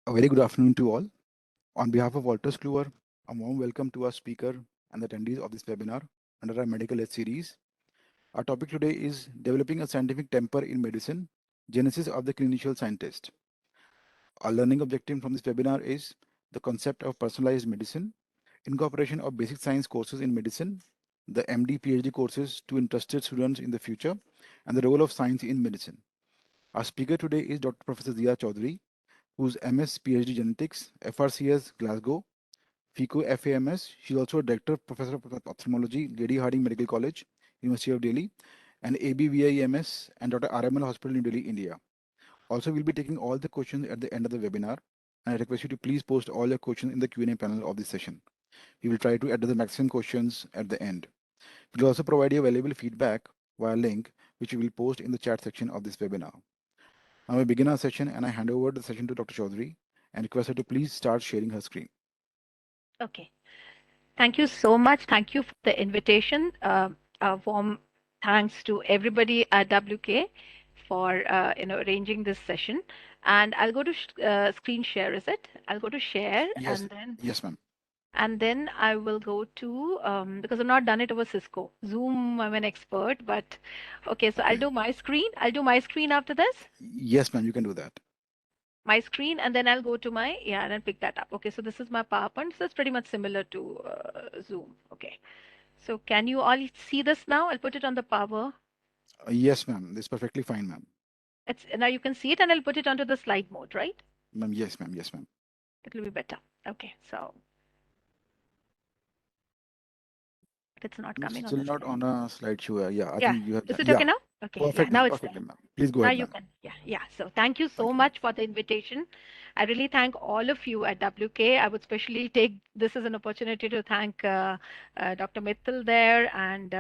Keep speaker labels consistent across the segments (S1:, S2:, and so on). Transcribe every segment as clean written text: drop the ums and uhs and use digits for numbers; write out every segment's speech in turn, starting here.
S1: A very good afternoon to all. On behalf of Walters Kluwer, a warm welcome to our speaker and the attendees of this webinar under our Medical Ed series. Our topic today is Developing a Scientific Temper in Medicine, Genesis of the Clinician Scientist. Our learning objective from this webinar is the concept of personalized medicine, incorporation of basic science courses in medicine, the MD PhD courses to interested students in the future, and the role of science in medicine. Our speaker today is Dr. Professor Zia Chaudhary, whose MS PhD Genetics, FRCS Glasgow, FICO FAMS. She's also a Director Professor of Ophthalmology, Lady Hardinge Medical College, University of Delhi, and ABVIMS and Dr. RML Hospital, New Delhi, India. Also, we'll be taking all the questions at the end of the webinar, and I request you to please post all your questions in the Q&A panel of this session. We will try to address the maximum questions at the end. We'll also provide you valuable feedback via link, which we will post in the chat section of this webinar. Now we begin our session, and I hand over the session to Dr. Chaudhary and request her to please start sharing her screen.
S2: Okay. Thank you so much. Thank you for the invitation. A warm thanks to everybody at WK for arranging this session. And I'll go to screen share. Is it? I'll go to share
S1: Yes, yes, ma'am.
S2: and then I will go to because I've not done it over Cisco. Zoom, I'm an expert, but okay. So I'll
S1: Okay.
S2: do my screen. I'll do my screen after this.
S1: Yes, ma'am. You can do that.
S2: My screen, and then I'll go to my and then pick that up. Okay, so this is my PowerPoint. So it's pretty much similar to Zoom. Okay. So can you all see this now? I'll put it on the power.
S1: Yes, ma'am. This is perfectly fine, ma'am.
S2: It's now you can see it, and I'll put it onto the slide mode, right?
S1: Ma'am, yes, ma'am. Yes, ma'am.
S2: It'll be better. Okay, so it's not
S1: It's
S2: coming on
S1: still
S2: the
S1: not
S2: slide.
S1: on a slideshow. Yeah, I
S2: Yeah,
S1: think you have
S2: is
S1: that.
S2: it
S1: Yeah,
S2: okay now? Okay, yeah,
S1: perfect,
S2: now
S1: ma'am.
S2: it's there.
S1: Perfectly, ma'am. Please go
S2: Now
S1: ahead,
S2: you
S1: ma'am.
S2: can, yeah. So thank you so
S1: Thank you, ma'am.
S2: much for the invitation. I really thank all of you at WK. I would especially take this as an opportunity to thank Dr. Mittal there and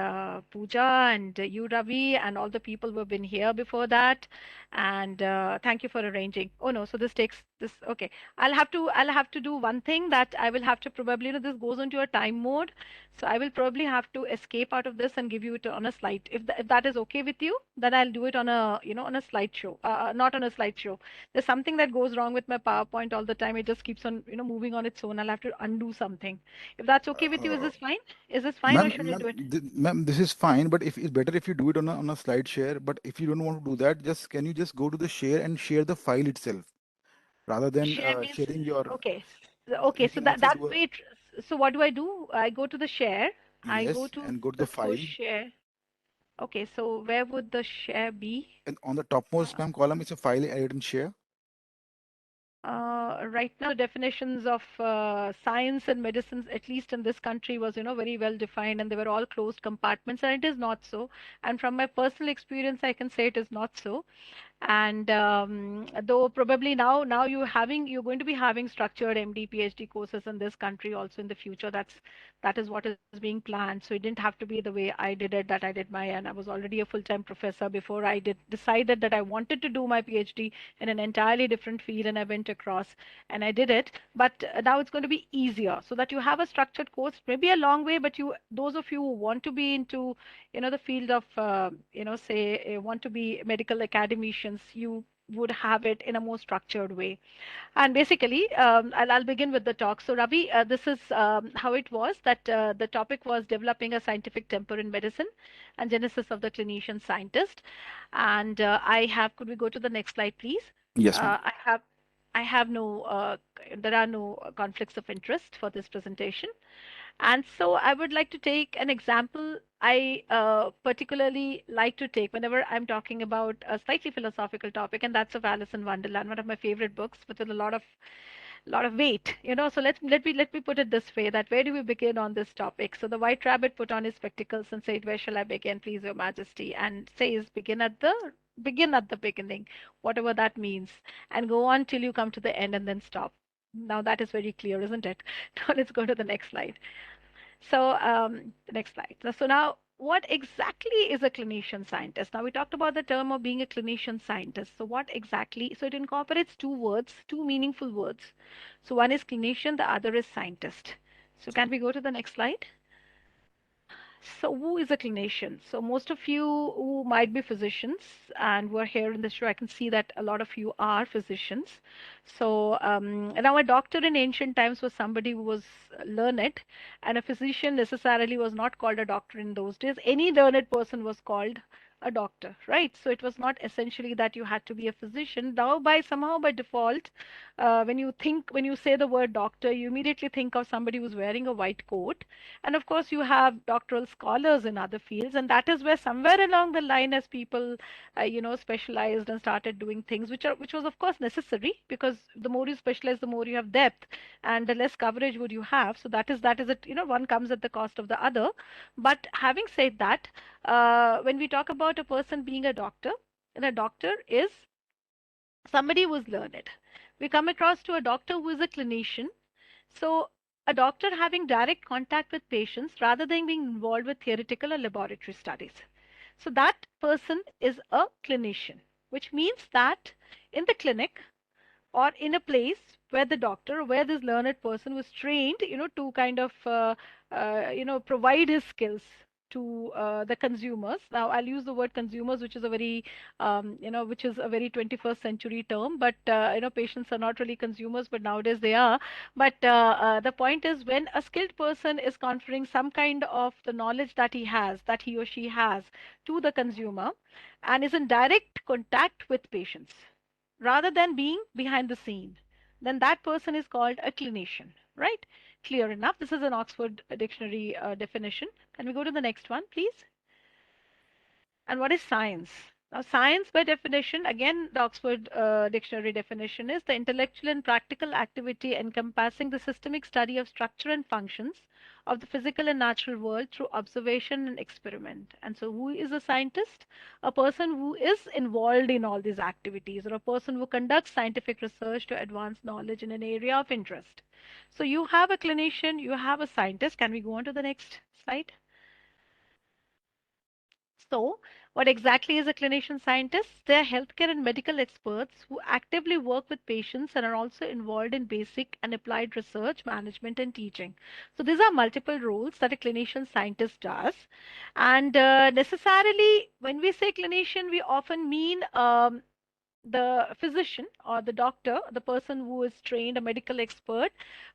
S2: Pooja and you, Ravi, and all the people who have been here before that. And thank you for arranging. Oh no, so this takes this. Okay, I'll have to do one thing that I will have to probably, this goes into a time mode. So I will probably have to escape out of this and give you it on a slide. If that is okay with you, then I'll do it on a, on a slideshow, not on a slideshow. There's something that goes wrong with my PowerPoint all the time. It just keeps on, moving on its own. I'll have to undo something. If that's okay with you, is
S1: Uh,
S2: this fine? Is this fine or
S1: ma'am,
S2: should I do it?
S1: ma'am, this is fine, but if it's better if you do it on a slide share. But if you don't want to do that, just can you just go to the share and share the file itself rather than
S2: Share means,
S1: sharing your.
S2: okay. Okay,
S1: You
S2: so
S1: can
S2: that
S1: also
S2: that
S1: do a
S2: way, so what do I do? I go to the share. I go
S1: yes
S2: to
S1: and go to the
S2: Cisco
S1: file,
S2: share. Okay, so where would the share be?
S1: and on the topmost
S2: Uh,
S1: ma'am column is a file edit and share.
S2: Right now, the definitions of science and medicines, at least in this country, was very well defined, and they were all closed compartments, and it is not so. And from my personal experience, I can say it is not so. And though probably now you're going to be having structured MD PhD courses in this country also in the future. That is what is being planned. So it didn't have to be the way I did it, that I did my, and I was already a full-time professor before I did decided that I wanted to do my PhD in an entirely different field, and I went across and I did it. But now it's going to be easier, so that you have a structured course, maybe a long way, but you, those of you who want to be into the field of say want to be medical academicians, you would have it in a more structured way. And basically, I'll begin with the talk. So Ravi, this is how it was that the topic was developing a scientific temper in medicine and genesis of the clinician scientist. And I have, could we go to the next slide, please?
S1: Yes, ma'am.
S2: I have no there are no conflicts of interest for this presentation. And so I would like to take an example I particularly like to take whenever I'm talking about a slightly philosophical topic, and that's of Alice in Wonderland, one of my favorite books, but with a lot of weight. So let me put it this way: that where do we begin on this topic? So the White Rabbit put on his spectacles and said, "Where shall I begin, please, Your Majesty?" And says, begin at the beginning, whatever that means, and go on till you come to the end and then stop. Now that is very clear, isn't it? Now let's go to the next slide. So the next slide. So now, what exactly is a clinician scientist? Now we talked about the term of being a clinician scientist. So what exactly? So it incorporates two words, two meaningful words. So one is clinician, the other is scientist. So can we go to the next slide? So, who is a clinician? So, most of you who might be physicians and who are here in this show, I can see that a lot of you are physicians. So, now a doctor in ancient times was somebody who was learned, and a physician necessarily was not called a doctor in those days. Any learned person was called a doctor, right? So, it was not essentially that you had to be a physician. Now, by somehow by default, when you say the word doctor, you immediately think of somebody who's wearing a white coat, and of course, you have doctoral scholars in other fields, and that is where somewhere along the line, as people, specialized and started doing things which was of course necessary, because the more you specialize, the more you have depth, and the less coverage would you have. So that is it. One comes at the cost of the other. But having said that, when we talk about a person being a doctor, and a doctor is somebody who is learned. We come across to a doctor who is a clinician, so, a doctor having direct contact with patients rather than being involved with theoretical or laboratory studies. So, that person is a clinician, which means that in the clinic, or in a place where the doctor, where this learned person was trained, to kind of provide his skills to the consumers. Now I'll use the word consumers, which is a very which is a very 21st century term, but patients are not really consumers, but nowadays they are. But the point is, when a skilled person is conferring some kind of the knowledge that he or she has, to the consumer, and is in direct contact with patients rather than being behind the scene, then that person is called a clinician, right? Clear enough. This is an Oxford Dictionary definition. Can we go to the next one, please? And what is science? Now, science, by definition, again, the Oxford Dictionary definition is the intellectual and practical activity encompassing the systemic study of structure and functions of the physical and natural world through observation and experiment. And so, who is a scientist? A person who is involved in all these activities, or a person who conducts scientific research to advance knowledge in an area of interest. So, you have a clinician, you have a scientist. Can we go on to the next slide? So, what exactly is a clinician scientist? They are healthcare and medical experts who actively work with patients and are also involved in basic and applied research, management, and teaching. So, these are multiple roles that a clinician scientist does. And necessarily, when we say clinician, we often mean the physician or the doctor, the person who is trained, a medical expert.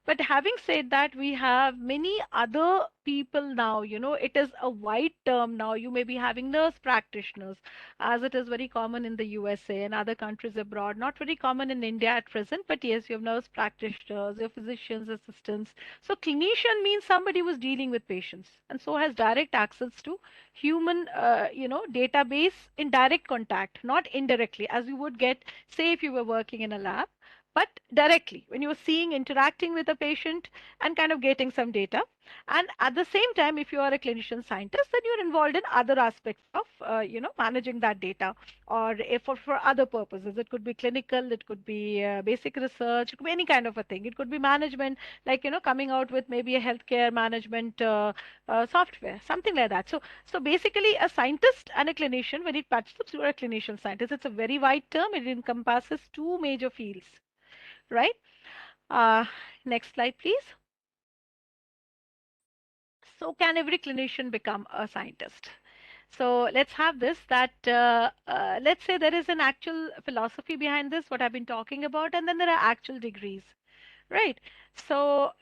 S2: But having said that, we have many other people now. It is a wide term now. You may be having nurse practitioners, as it is very common in the USA and other countries abroad. Not very common in India at present, but yes, you have nurse practitioners, your physicians, assistants. So, clinician means somebody who is dealing with patients and so has direct access to human database in direct contact, not indirectly, as you would get, say, if you were working in a lab, but directly when you are seeing, interacting with a patient and kind of getting some data. And at the same time, if you are a clinician scientist, then you're involved in other aspects of managing that data, or if for other purposes. It could be clinical, it could be basic research, it could be any kind of a thing. It could be management, like coming out with maybe a healthcare management software, something like that. So basically, a scientist and a clinician, when it touches to a clinician scientist, it's a very wide term. It encompasses two major fields, right? Uh, Next slide, please. So, can every clinician become a scientist? So let's have this, that let's say there is an actual philosophy behind this, what I've been talking about, and then there are actual degrees. Right. So,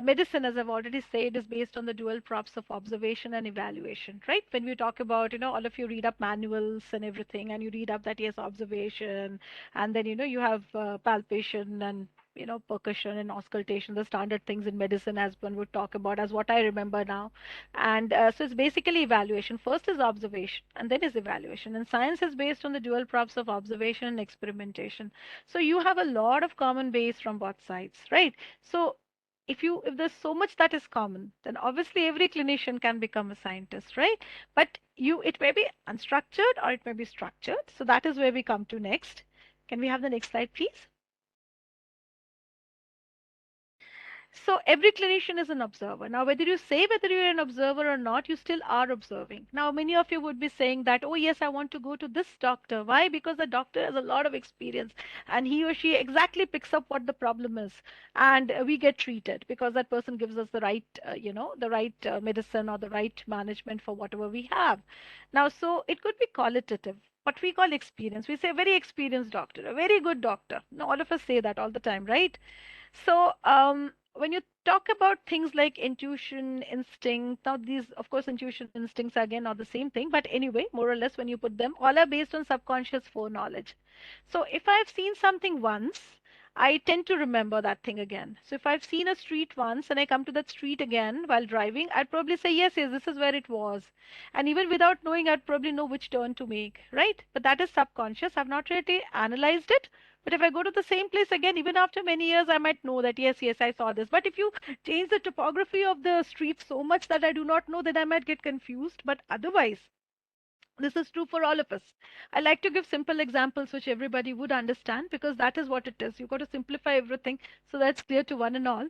S2: medicine, as I've already said, is based on the dual props of observation and evaluation, right? When we talk about, all of you read up manuals and everything, and you read up that, yes, observation, and then, you have palpation and, percussion and auscultation, the standard things in medicine, as one would talk about, as what I remember now. And so it's basically evaluation. First is observation, and then is evaluation. And science is based on the dual props of observation and experimentation. So you have a lot of common base from both sides, right? So if there's so much that is common, then obviously every clinician can become a scientist, right? But it may be unstructured or it may be structured. So that is where we come to next. Can we have the next slide, please? So every clinician is an observer. Now, whether you say whether you're an observer or not, you still are observing. Now, many of you would be saying that, oh, yes, I want to go to this doctor. Why? Because the doctor has a lot of experience and he or she exactly picks up what the problem is. And we get treated because that person gives us the right, the right medicine or the right management for whatever we have. Now, so it could be qualitative. What we call experience. We say very experienced doctor, a very good doctor. Now, all of us say that all the time, right? So, when you talk about things like intuition, instinct, now these, of course, intuition, instincts are again not the same thing, but anyway, more or less, when you put them, all are based on subconscious foreknowledge. So, if I've seen something once, I tend to remember that thing again. So, if I've seen a street once and I come to that street again while driving, I'd probably say, yes, yes, this is where it was. And even without knowing, I'd probably know which turn to make, right? But that is subconscious. I've not really analyzed it. But if I go to the same place again, even after many years, I might know that yes, yes, I saw this. But if you change the topography of the street so much that I do not know, then I might get confused. But otherwise, this is true for all of us. I like to give simple examples which everybody would understand because that is what it is. You've got to simplify everything so that's clear to one and all.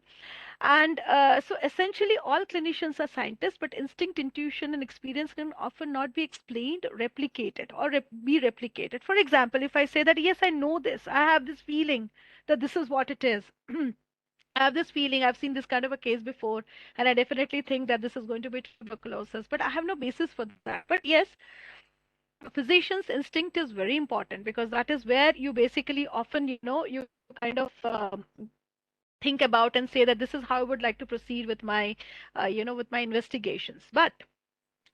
S2: And so essentially, all clinicians are scientists, but instinct, intuition, and experience can often not be explained, replicated, or be replicated. For example, if I say that, yes, I know this, I have this feeling that this is what it is. I have this feeling, I've seen this kind of a case before, and I definitely think that this is going to be tuberculosis, but I have no basis for that. But yes, physician's instinct is very important because that is where you basically often, you kind of think about and say that this is how I would like to proceed with my, with my investigations. But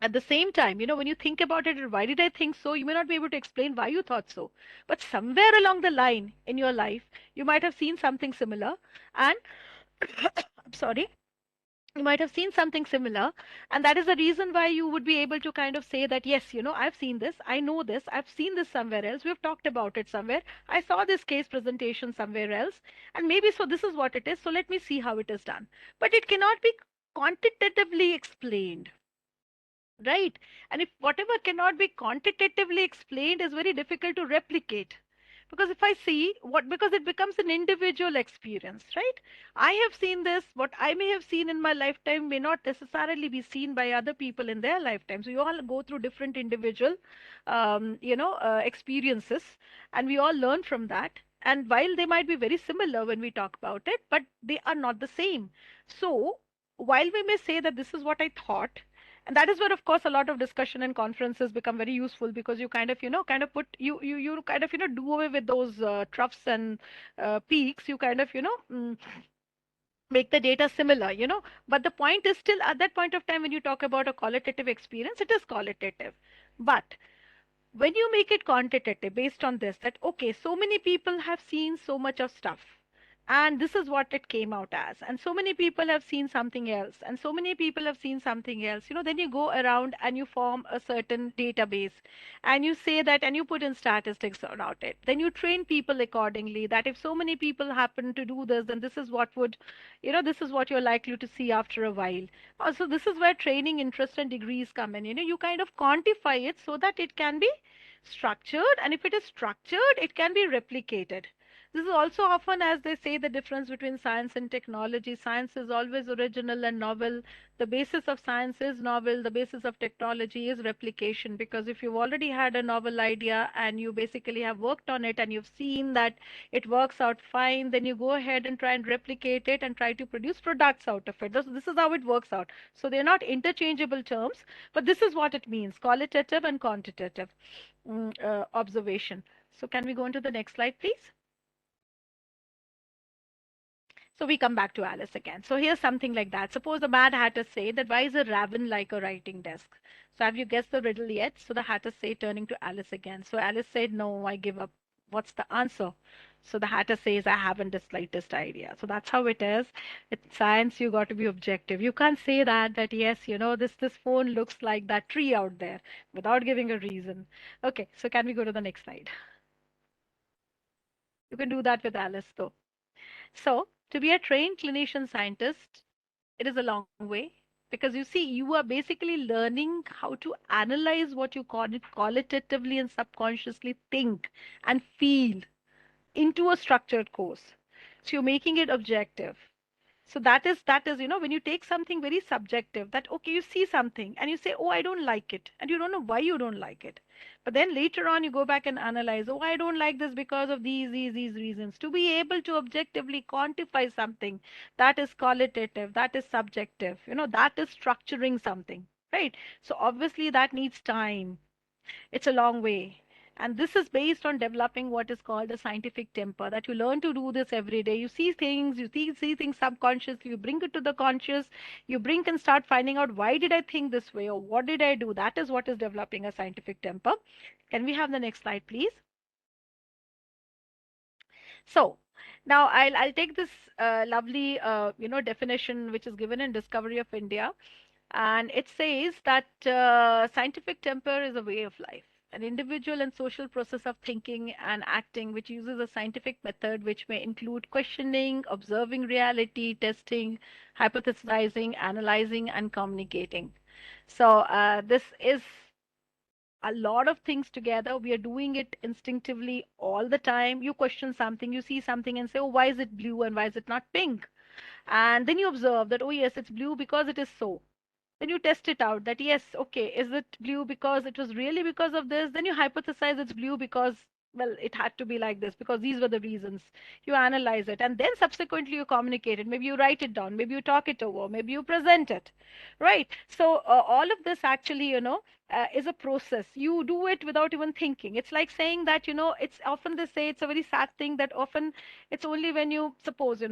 S2: at the same time, when you think about it, why did I think so? You may not be able to explain why you thought so. But somewhere along the line in your life, you might have seen something similar. And I'm sorry, you might have seen something similar, and that is the reason why you would be able to kind of say that yes, I've seen this, I know this, I've seen this somewhere else, we've talked about it somewhere, I saw this case presentation somewhere else, and maybe so this is what it is, so let me see how it is done. But it cannot be quantitatively explained, right? And if whatever cannot be quantitatively explained is very difficult to replicate, because if I see what, because it becomes an individual experience, right? I have seen this, what I may have seen in my lifetime may not necessarily be seen by other people in their lifetime. So you all go through different individual experiences, and we all learn from that. And while they might be very similar when we talk about it, but they are not the same. So while we may say that this is what I thought, and that is where of course a lot of discussion and conferences become very useful, because you kind of kind of put you kind of do away with those troughs and peaks. You kind of make the data similar, but the point is still at that point of time when you talk about a qualitative experience, it is qualitative. But when you make it quantitative based on this, that okay, so many people have seen so much of stuff and this is what it came out as, and so many people have seen something else, and so many people have seen something else, then you go around and you form a certain database, and you say that, and you put in statistics about it, then you train people accordingly, that if so many people happen to do this, then this is what would, this is what you're likely to see after a while. Also, this is where training, interest, and degrees come in. You kind of quantify it so that it can be structured, and if it is structured, it can be replicated. This is also often, as they say, the difference between science and technology. Science is always original and novel. The basis of science is novel. The basis of technology is replication. Because if you've already had a novel idea and you basically have worked on it and you've seen that it works out fine, then you go ahead and try and replicate it and try to produce products out of it. This is how it works out. So they're not interchangeable terms, but this is what it means: qualitative and quantitative observation. So can we go into the next slide, please? So we come back to Alice again. So here's something like that. Suppose the Mad Hatter say that why is a raven like a writing desk? So have you guessed the riddle yet? So the Hatter say, turning to Alice again. So Alice said, no, I give up. What's the answer? So the Hatter says, I haven't the slightest idea. So that's how it is. It's science, you got to be objective. You can't say that yes, this phone looks like that tree out there without giving a reason. Okay, so can we go to the next slide? You can do that with Alice though. So, to be a trained clinician scientist, it is a long way, because you see, you are basically learning how to analyze what you call it qualitatively and subconsciously think and feel into a structured course. So, you're making it objective. So that is when you take something very subjective, that okay, you see something and you say, oh, I don't like it, and you don't know why you don't like it, but then later on you go back and analyze, oh, I don't like this because of these reasons. To be able to objectively quantify something, that is qualitative, that is subjective, that is structuring something, right? So obviously that needs time. It's a long way. And this is based on developing what is called a scientific temper, that you learn to do this every day. You see things, see things subconsciously, you bring it to the conscious, you bring and start finding out, why did I think this way, or what did I do? That is what is developing a scientific temper. Can we have the next slide, please? So now I'll take this lovely definition which is given in Discovery of India. And it says that scientific temper is a way of life, an individual and social process of thinking and acting which uses a scientific method which may include questioning, observing reality, testing, hypothesizing, analyzing, and communicating. So this is a lot of things together. We are doing it instinctively all the time. You question something, you see something, and say, oh, why is it blue and why is it not pink? And then you observe that, oh, yes, it's blue because it is so. Then you test it out, that yes, okay, is it blue because it was really because of this? Then you hypothesize it's blue because, well, it had to be like this because these were the reasons. You analyze it and then subsequently you communicate it. Maybe you write it down, maybe you talk it over, maybe you present it, right? So all of this actually, is a process. You do it without even thinking. It's like saying that, it's often, they say, it's a very sad thing that often it's only when you suppose you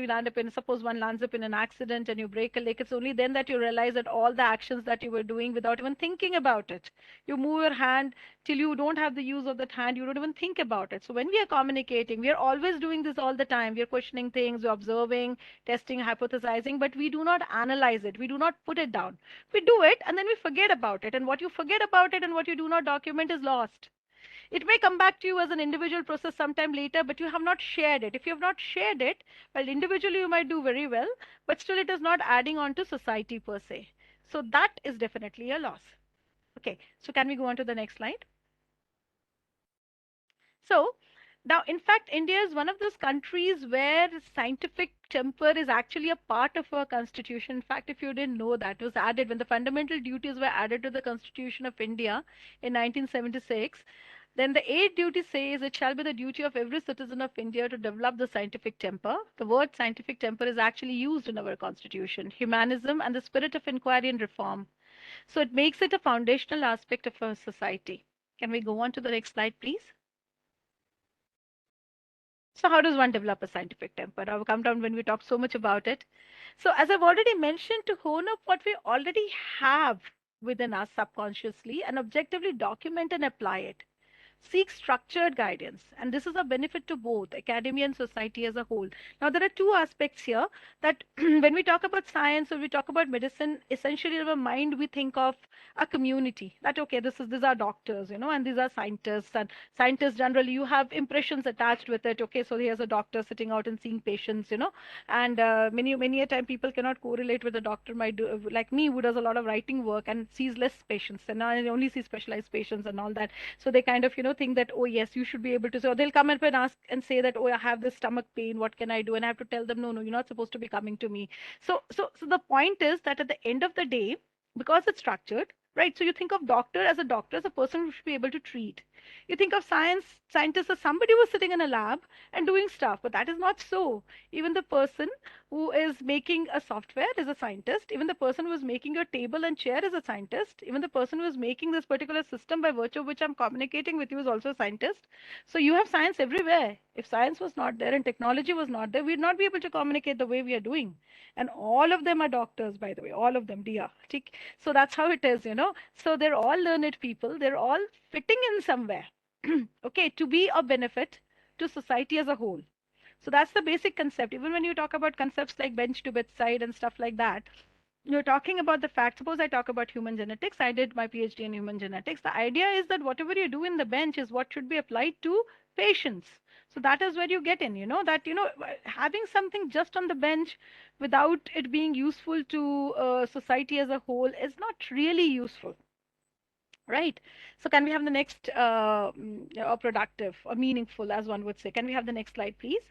S2: land up in suppose one lands up in an accident and you break a leg, it's only then that you realize that all the actions that you were doing without even thinking about it. You move your hand till you don't have the use of that hand, you don't even think about it. So when we are communicating, we are always doing this all the time. We are questioning things, we're observing, testing, hypothesizing, but we do not analyze it, we do not put it down. We do it and then we forget about it, and what you forget about it and what you do not document is lost. It may come back to you as an individual process sometime later, but you have not shared it. If you have not shared it, well, individually you might do very well, but still it is not adding on to society per se. So that is definitely a loss. Okay, so can we go on to the next slide? So now, in fact, India is one of those countries where scientific temper is actually a part of our constitution. In fact, if you didn't know, that was added when the fundamental duties were added to the Constitution of India in 1976. Then the eighth duty says it shall be the duty of every citizen of India to develop the scientific temper. The word scientific temper is actually used in our constitution, humanism, and the spirit of inquiry and reform. So it makes it a foundational aspect of our society. Can we go on to the next slide, please? So how does one develop a scientific temper? Now, we'll come down when we talk so much about it. So as I've already mentioned, to hone up what we already have within us subconsciously and objectively document and apply it. Seek structured guidance, and this is a benefit to both academia and society as a whole. Now, there are two aspects here that when we talk about science or we talk about medicine, essentially in our mind we think of a community, that okay, these are doctors, and these are scientists, and scientists generally you have impressions attached with it. Okay, so here's a doctor sitting out and seeing patients, and many a time people cannot correlate with a doctor might do, like me, who does a lot of writing work and sees less patients, and I only see specialized patients and all that. So they kind of think that, oh yes, you should be able to, so they'll come up and ask and say that, oh, I have this stomach pain, what can I do? And I have to tell them, no, you're not supposed to be coming to me. So the point is that at the end of the day, because it's structured, right? So you think of doctor as a person who should be able to treat. You think of scientist as somebody who's sitting in a lab and doing stuff, but that is not so. Even the person who is making a software is a scientist. Even the person who is making your table and chair is a scientist. Even the person who is making this particular system by virtue of which I'm communicating with you is also a scientist. So you have science everywhere. If science was not there and technology was not there, we'd not be able to communicate the way we are doing. And all of them are doctors, by the way, all of them, dear. So that's how it is. So they're all learned people. They're all fitting in somewhere, okay, to be a benefit to society as a whole. So that's the basic concept. Even when you talk about concepts like bench to bedside and stuff like that, you're talking about the fact. Suppose I talk about human genetics. I did my PhD in human genetics. The idea is that whatever you do in the bench is what should be applied to patients. So that is where you get in, that, having something just on the bench without it being useful to society as a whole is not really useful. Right. So can we have the next, or productive or meaningful, as one would say? Can we have the next slide, please?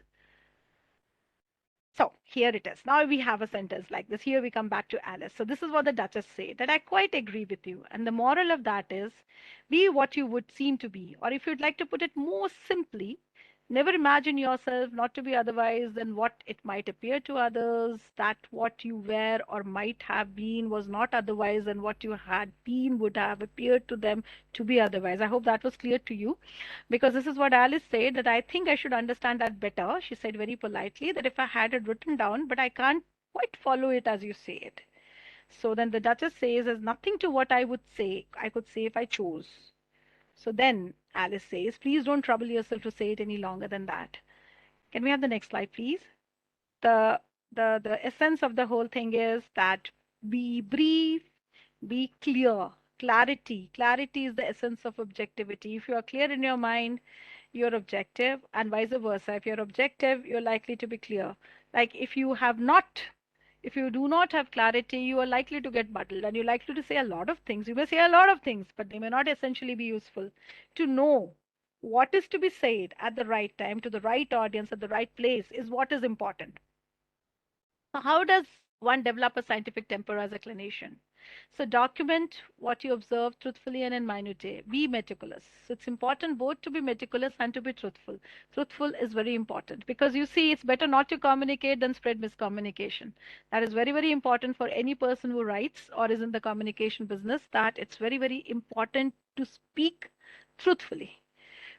S2: So here it is. Now we have a sentence like this. Here we come back to Alice. So this is what the Duchess said, that I quite agree with you. And the moral of that is, be what you would seem to be. Or if you'd like to put it more simply, never imagine yourself not to be otherwise than what it might appear to others, that what you were or might have been was not otherwise than what you had been would have appeared to them to be otherwise. I hope that was clear to you, because this is what Alice said, that I think I should understand that better. She said very politely that if I had it written down, but I can't quite follow it as you say it. So then the Duchess says, there's nothing to what I could say if I chose. So then Alice says, please don't trouble yourself to say it any longer than that. Can we have the next slide, please? The the essence of the whole thing is that be brief, be clear. Clarity is the essence of objectivity. If you are clear in your mind, you're objective, and vice versa. If you're objective, you're likely to be clear. Like if you do not have clarity, you are likely to get muddled and you're likely to say a lot of things. You may say a lot of things, but they may not essentially be useful. To know what is to be said at the right time to the right audience at the right place is what is important. So how does one develop a scientific temper as a clinician? So document what you observe truthfully and in minutiae. Be meticulous. So it's important both to be meticulous and to be truthful. Truthful is very important because you see, it's better not to communicate than spread miscommunication. That is very, very important for any person who writes or is in the communication business, that it's very, very important to speak truthfully.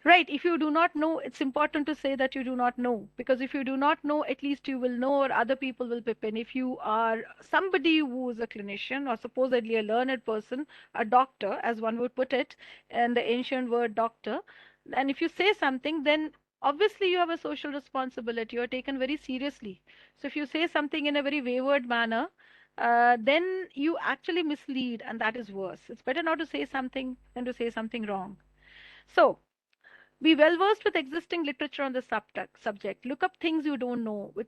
S2: Right. If you do not know, it's important to say that you do not know, because if you do not know, at least you will know, or other people will pip in. If you are somebody who is a clinician or supposedly a learned person, a doctor, as one would put it, and the ancient word doctor, and if you say something, then obviously you have a social responsibility. You are taken very seriously. So if you say something in a very wayward manner, then you actually mislead, and that is worse. It's better not to say something than to say something wrong. So, be well versed with existing literature on the subject. Look up things you don't know. With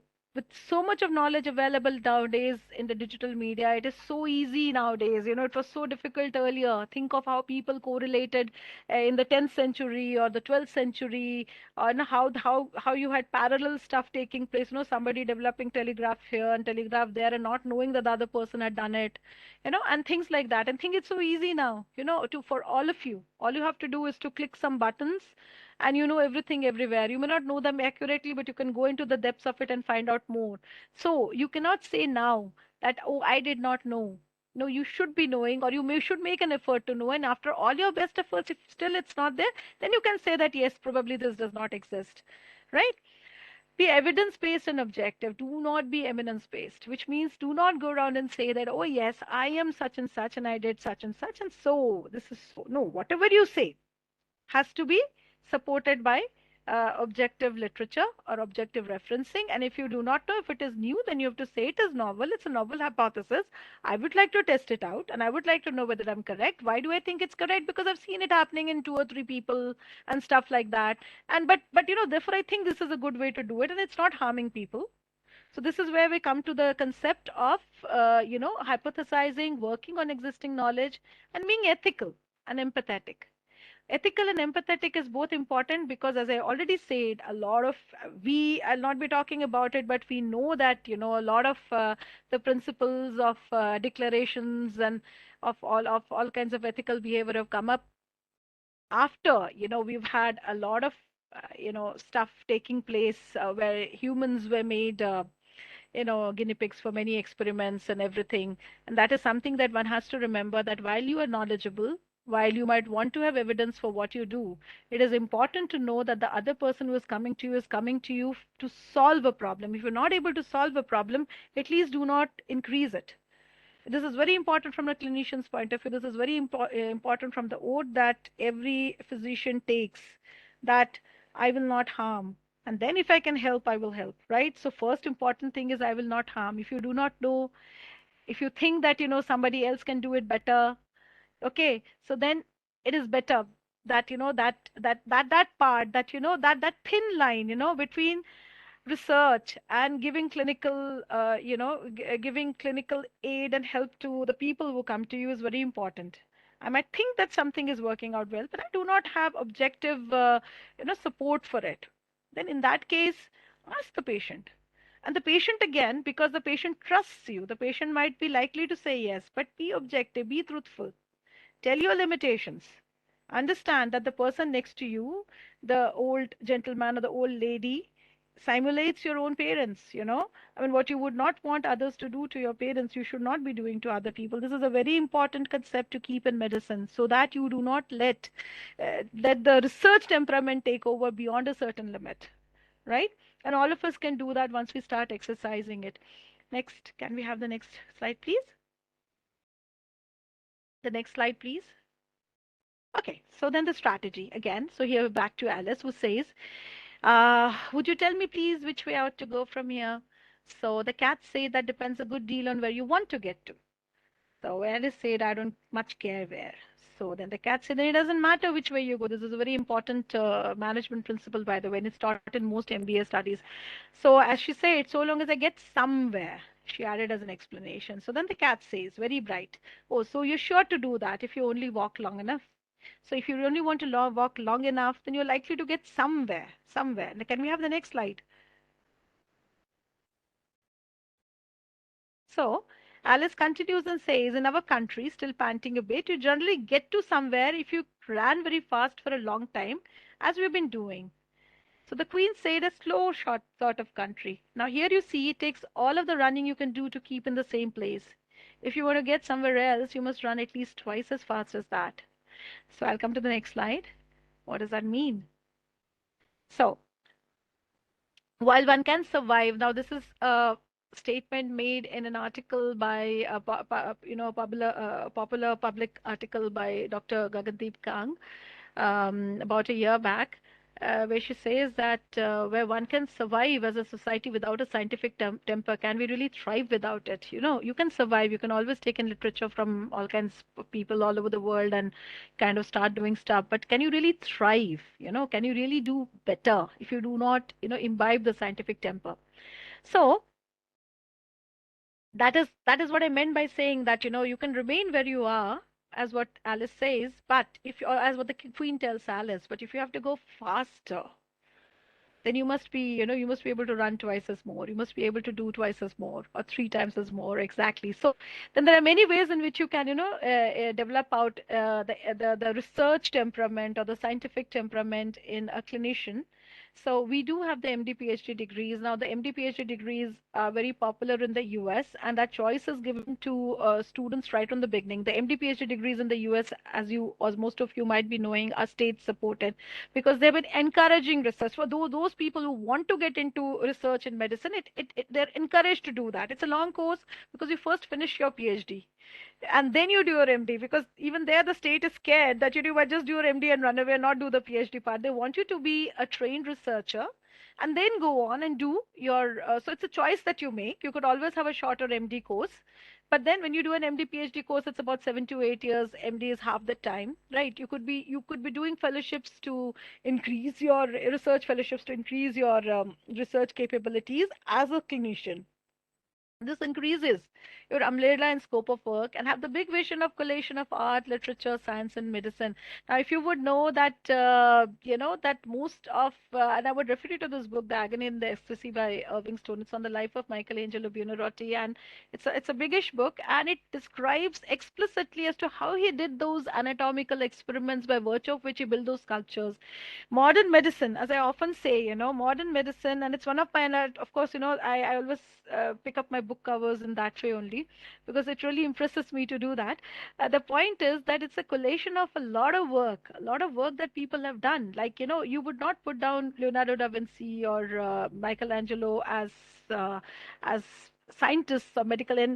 S2: so much of knowledge available nowadays in the digital media, it is so easy nowadays. It was so difficult earlier. Think of how people correlated in the 10th century or the 12th century, or how you had parallel stuff taking place. Somebody developing telegraph here and telegraph there, and not knowing that the other person had done it. And things like that. And think it's so easy now. To for all of you, all you have to do is to click some buttons and you know everything everywhere. You may not know them accurately, but you can go into the depths of it and find out more. So you cannot say now that, oh, I did not know. No, you should be knowing, or should make an effort to know. And after all your best efforts, if still it's not there, then you can say that yes, probably this does not exist, right? Be evidence based and objective. Do not be eminence based, which means do not go around and say that, oh, yes, I am such and such, and I did such and such, and so this is so. No, whatever you say has to be supported by objective literature or objective referencing. And if you do not know if it is new, then you have to say it is novel. It's a novel hypothesis. I would like to test it out and I would like to know whether I'm correct. Why do I think it's correct? Because I've seen it happening in two or three people and stuff like that. And but therefore I think this is a good way to do it, and it's not harming people. So this is where we come to the concept of hypothesizing, working on existing knowledge, and being ethical and empathetic. Ethical and empathetic is both important because, as I already said, a lot of I'll not be talking about it, but we know that a lot of the principles of declarations and of all kinds of ethical behavior have come up after we've had a lot of stuff taking place where humans were made guinea pigs for many experiments and everything. And that is something that one has to remember, that while you are knowledgeable, while you might want to have evidence for what you do, it is important to know that the other person who is coming to you to solve a problem. If you're not able to solve a problem, at least do not increase it. This is very important from a clinician's point of view. This is very important from the oath that every physician takes, that I will not harm. And then if I can help, I will help, right? So first important thing is I will not harm. If you do not know, if you think that, somebody else can do it better, okay, so then it is better that, that part, that thin line, between research and giving clinical giving clinical aid and help to the people who come to you is very important. I might think that something is working out well, but I do not have objective support for it. Then in that case, ask the patient, And the patient, again, because the patient trusts you, the patient might be likely to say yes, but be objective, be truthful. Tell your limitations. Understand that the person next to you, the old gentleman or the old lady, simulates your own parents, you know. I mean, what you would not want others to do to your parents, you should not be doing to other people. This is a very important concept to keep in medicine so that you do not let the research temperament take over beyond a certain limit, right? And all of us can do that once we start exercising it. Next, can we have the next slide, please? The next slide, please. Okay, so then the strategy again. So here back to Alice, who says, would you tell me please which way out to go from here? So the cats say that depends a good deal on where you want to get to. So Alice said, I don't much care where. So then the cat said, then it doesn't matter which way you go. This is a very important management principle, by the way, and it's taught in most MBA studies. So as she said, so long as I get somewhere, she added as an explanation. So then the cat says, very bright, oh, so you're sure to do that if you only walk long enough. So if you only want to walk long enough, then you're likely to get somewhere, somewhere. Now, can we have the next slide? So Alice continues and says, in our country, still panting a bit, you generally get to somewhere if you ran very fast for a long time, as we've been doing. So the Queen said a slow, short sort of country. Now here you see it takes all of the running you can do to keep in the same place. If you want to get somewhere else, you must run at least twice as fast as that. So I'll come to the next slide. What does that mean? So while one can survive, now this is a statement made in an article by popular public article by Dr. Gagandeep Kang about a year back, where she says that where one can survive as a society without a scientific temper, can we really thrive without it? You know, you can survive. You can always take in literature from all kinds of people all over the world and kind of start doing stuff. But can you really thrive? You know, can you really do better if you do not, imbibe the scientific temper? So that is what I meant by saying that you can remain where you are, as what Alice says, but if you, or as what the Queen tells Alice, but if you have to go faster, then you must be able to run twice as more. You must be able to do twice as more or three times as more, exactly. So then there are many ways in which you can develop out the research temperament or the scientific temperament in a clinician. So we do have the MD PhD degrees. Now the MD PhD degrees are very popular in the US, and that choice is given to students right from the beginning. The MD PhD degrees in the US, as most of you might be knowing, are state supported because they've been encouraging research for those people who want to get into research in medicine. They're encouraged to do that. It's a long course because you first finish your PhD and then you do your MD, because even there the state is scared that you might just do your MD and run away and not do the PhD part. They want you to be a trained researcher and then go on and do your so it's a choice that you make. You could always have a shorter MD course, but then when you do an MD PhD course, it's about 7 to 8 years. MD is half the time, right? You could be doing fellowships to increase your research fellowships to increase your research capabilities as a clinician. This increases your umbrella and scope of work and have the big vision of collation of art, literature, science, and medicine. Now, if you would know that, that most of, and I would refer you to this book, The Agony in the Ecstasy by Irving Stone. It's on the life of Michelangelo Buonarroti, and it's a biggish book, and it describes explicitly as to how he did those anatomical experiments by virtue of which he built those sculptures. Modern medicine, as I often say, modern medicine, and it's one of my, and of course, I always pick up my book covers in that way only because it really impresses me to do that. The point is that it's a collation of a lot of work that people have done. Like, you would not put down Leonardo da Vinci or Michelangelo uh, as scientists or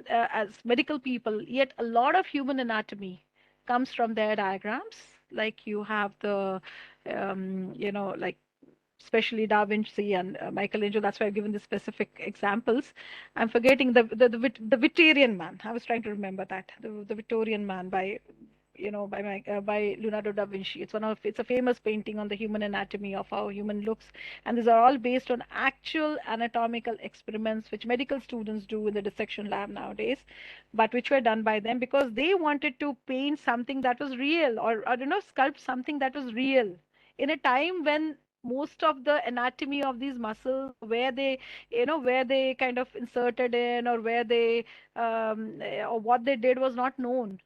S2: as medical people, yet a lot of human anatomy comes from their diagrams. Like you have the like especially Da Vinci and Michelangelo. That's why I've given the specific examples. I'm forgetting the Victorian man. I was trying to remember that the Victorian man by Leonardo da Vinci. It's a famous painting on the human anatomy of how human looks, and these are all based on actual anatomical experiments which medical students do in the dissection lab nowadays, but which were done by them because they wanted to paint something that was real, or sculpt something that was real in a time when most of the anatomy of these muscles, where they, where they kind of inserted in, or where they, or what they did was not known.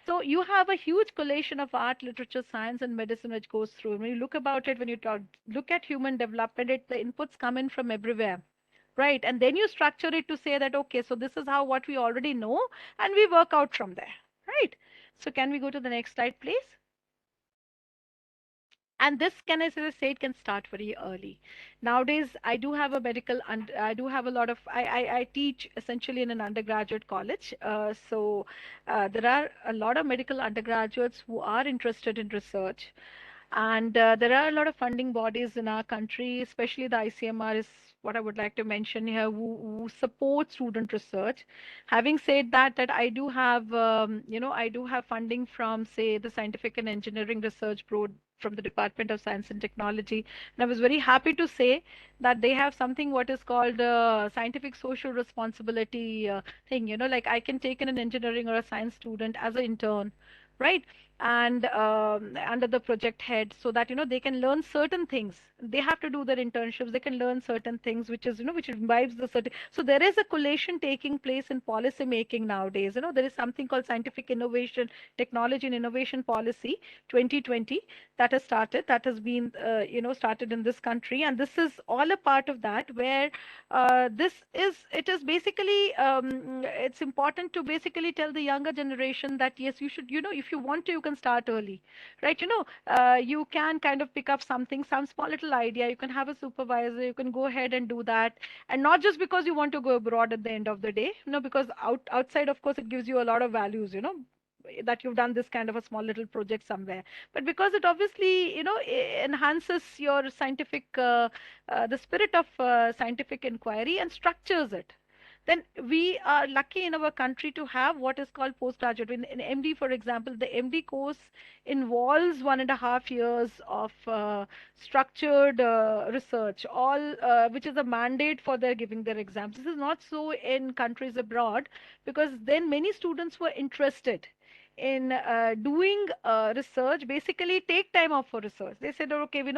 S2: So you have a huge collation of art, literature, science, and medicine which goes through. When you look about it, when you talk, look at human development, the inputs come in from everywhere, right? And then you structure it to say that, okay, so this is how what we already know, and we work out from there, right? So can we go to the next slide, please? And this, can I say, it can start very early. Nowadays, I do have a medical, and I do have a lot of, I teach essentially in an undergraduate college. So there are a lot of medical undergraduates who are interested in research. And there are a lot of funding bodies in our country, especially the ICMR is what I would like to mention here, who support student research. Having said that, I do have, I do have funding from, say, the Scientific and Engineering Research Board from the Department of Science and Technology. And I was very happy to say that they have something what is called scientific social responsibility thing. Like I can take in an engineering or a science student as an intern, right? And under the project head, so that they can learn certain things. They have to do their internships, they can learn certain things, which is, which imbibes the certain. So there is a collation taking place in policy making nowadays. There is something called scientific innovation, technology and innovation policy 2020, that has started, that has been started in this country. And this is all a part of that, where it is basically, it's important to basically tell the younger generation that yes, you should, if you want to, you can start early, right? You can kind of pick up something, some small little idea, you can have a supervisor, you can go ahead and do that. And not just because you want to go abroad at the end of the day, because outside, of course, it gives you a lot of values, that you've done this kind of a small little project somewhere, but because it obviously, enhances your scientific, the spirit of scientific inquiry and structures it. Then we are lucky in our country to have what is called postgraduate. In MD, for example, the MD course involves 1.5 years of structured research, all which is a mandate for their giving their exams. This is not so in countries abroad, because then many students were interested in doing research, basically take time off for research. They said, "Oh, okay, we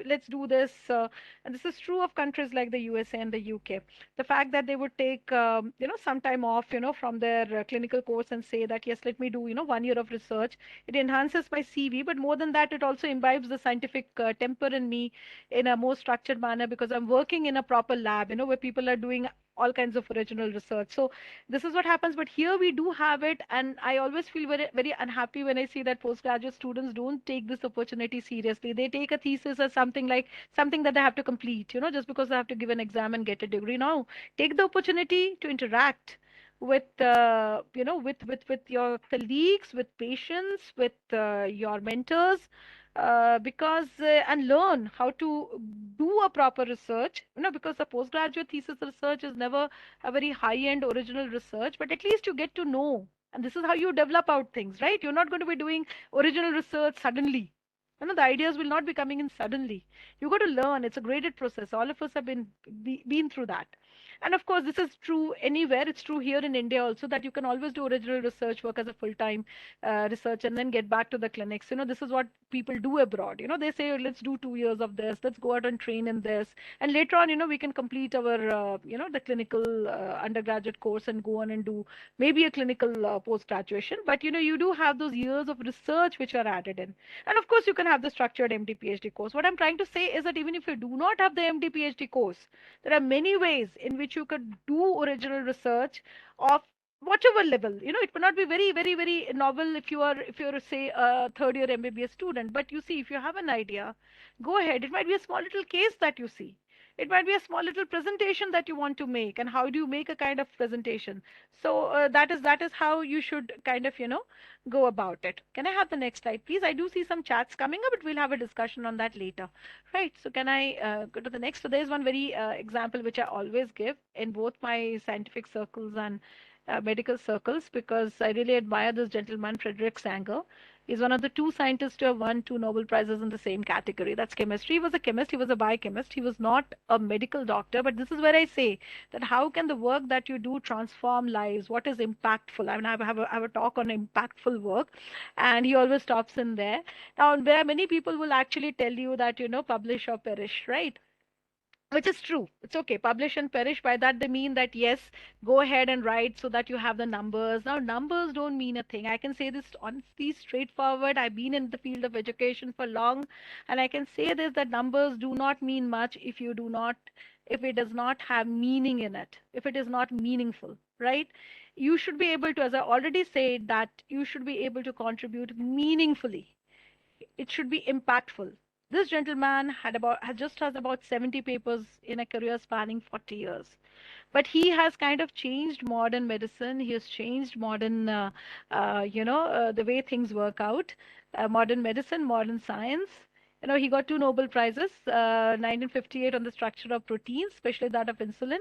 S2: let's do this." And this is true of countries like the USA and the UK. The fact that they would take, some time off, from their clinical course, and say that, yes, let me do, 1 year of research. It enhances my CV, but more than that, it also imbibes the scientific temper in me in a more structured manner, because I'm working in a proper lab, where people are doing all kinds of original research. So this is what happens. But here we do have it, and I always feel very, very unhappy when I see that postgraduate students don't take this opportunity seriously. They take a thesis as something like something that they have to complete, just because they have to give an exam and get a degree. No, take the opportunity to interact with, with your colleagues, with patients, with your mentors, because and learn how to do a proper research. Because the postgraduate thesis research is never a very high-end original research, but at least you get to know. And this is how you develop out things, right? You're not going to be doing original research suddenly. The ideas will not be coming in suddenly. You got to learn. It's a graded process. All of us have been through that. And of course, this is true anywhere. It's true here in India also, that you can always do original research work as a full-time research, and then get back to the clinics. This is what people do abroad. They say, "Oh, let's do 2 years of this. Let's go out and train in this, and later on, we can complete our, the clinical undergraduate course and go on and do maybe a clinical post graduation." But you do have those years of research which are added in. And of course, you can have the structured MD PhD course. What I'm trying to say is that even if you do not have the MD PhD course, there are many ways in which you could do original research of whatever level. It may not be very, very, very novel if you're say a third year MBBS student. But you see, if you have an idea, go ahead. It might be a small little case that you see. It might be a small little presentation that you want to make, and how do you make a kind of presentation? So that is how you should kind of go about it. Can I have the next slide, please? I do see some chats coming up, but we'll have a discussion on that later. Right. So can I go to the next? So there's one very example which I always give in both my scientific circles and medical circles, because I really admire this gentleman, Frederick Sanger. He's one of the two scientists to have won two Nobel Prizes in the same category. That's chemistry. He was a chemist, he was a biochemist, he was not a medical doctor. But this is where I say that how can the work that you do transform lives? What is impactful? I mean, I have a talk on impactful work, and he always stops in there. Now, there are many people will actually tell you that, publish or perish, right? Which is true. It's okay. Publish and perish. By that, they mean that yes, go ahead and write so that you have the numbers. Now, numbers don't mean a thing. I can say this honestly, straightforward. I've been in the field of education for long, and I can say this that numbers do not mean much if it does not have meaning in it, if it is not meaningful, right? You should be able to, as I already said, that you should be able to contribute meaningfully. It should be impactful. This gentleman has about 70 papers in a career spanning 40 years. But he has kind of changed modern medicine. He has changed the way things work out. Modern medicine, modern science. He got two Nobel Prizes, 1958 on the structure of proteins, especially that of insulin,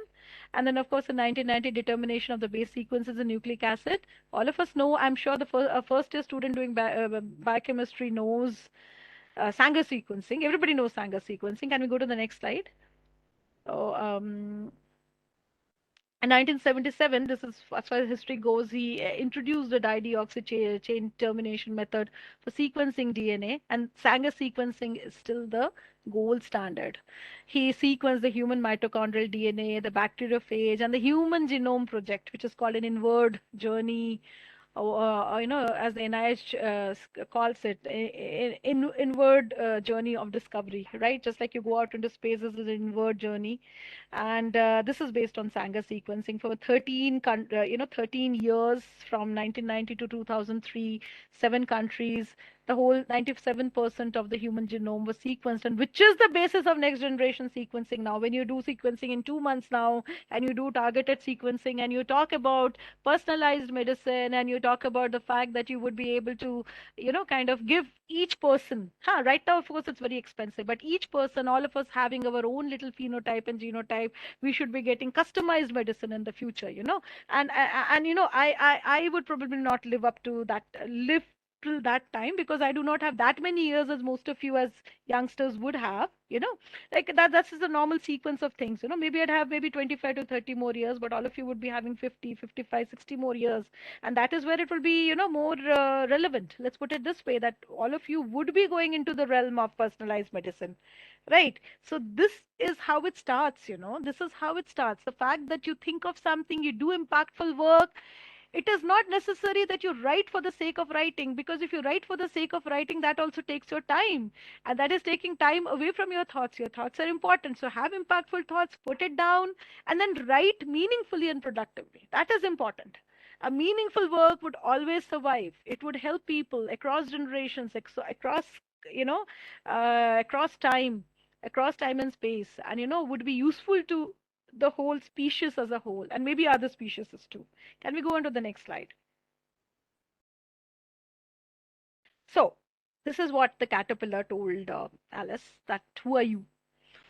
S2: and then of course in 1990 determination of the base sequences in nucleic acid. All of us know, I'm sure the first year student doing biochemistry knows Sanger sequencing. Everybody knows Sanger sequencing. Can we go to the next slide? Oh, in 1977, this is as far as history goes, he introduced the dideoxy chain termination method for sequencing DNA, and Sanger sequencing is still the gold standard. He sequenced the human mitochondrial DNA, the bacteriophage, and the Human Genome Project, which is called an inward journey, as the NIH calls it, inward journey of discovery, right? Just like you go out into space, this is an inward journey, and this is based on Sanger sequencing for 13 years from 1990 to 2003, 7 countries. The whole 97% of the human genome was sequenced, and which is the basis of next generation sequencing. Now, when you do sequencing in 2 months now, and you do targeted sequencing, and you talk about personalized medicine, and you talk about the fact that you would be able to kind of give each person, right now of course it's very expensive, but each person, all of us having our own little phenotype and genotype, we should be getting customized medicine in the future, and I would probably not live till that time, because I do not have that many years as most of you as youngsters would have, like that's just the normal sequence of things. Maybe I'd have maybe 25 to 30 more years, but all of you would be having 50, 55, 60 more years, and that is where it will be more relevant. Let's put it this way, that all of you would be going into the realm of personalized medicine, right? So this is how it starts. This is how it starts. The fact that you think of something, you do impactful work, it is not necessary that you write for the sake of writing, because if you write for the sake of writing, that also takes your time, and that is taking time away from your thoughts. Your thoughts are important, so have impactful thoughts, put it down, and then write meaningfully and productively. That is important. A meaningful work would always survive. It would help people across generations, across you know across time and space, and would be useful to the whole species as a whole, and maybe other species too. Can we go on to the next slide? So, this is what the caterpillar told Alice, that who are you?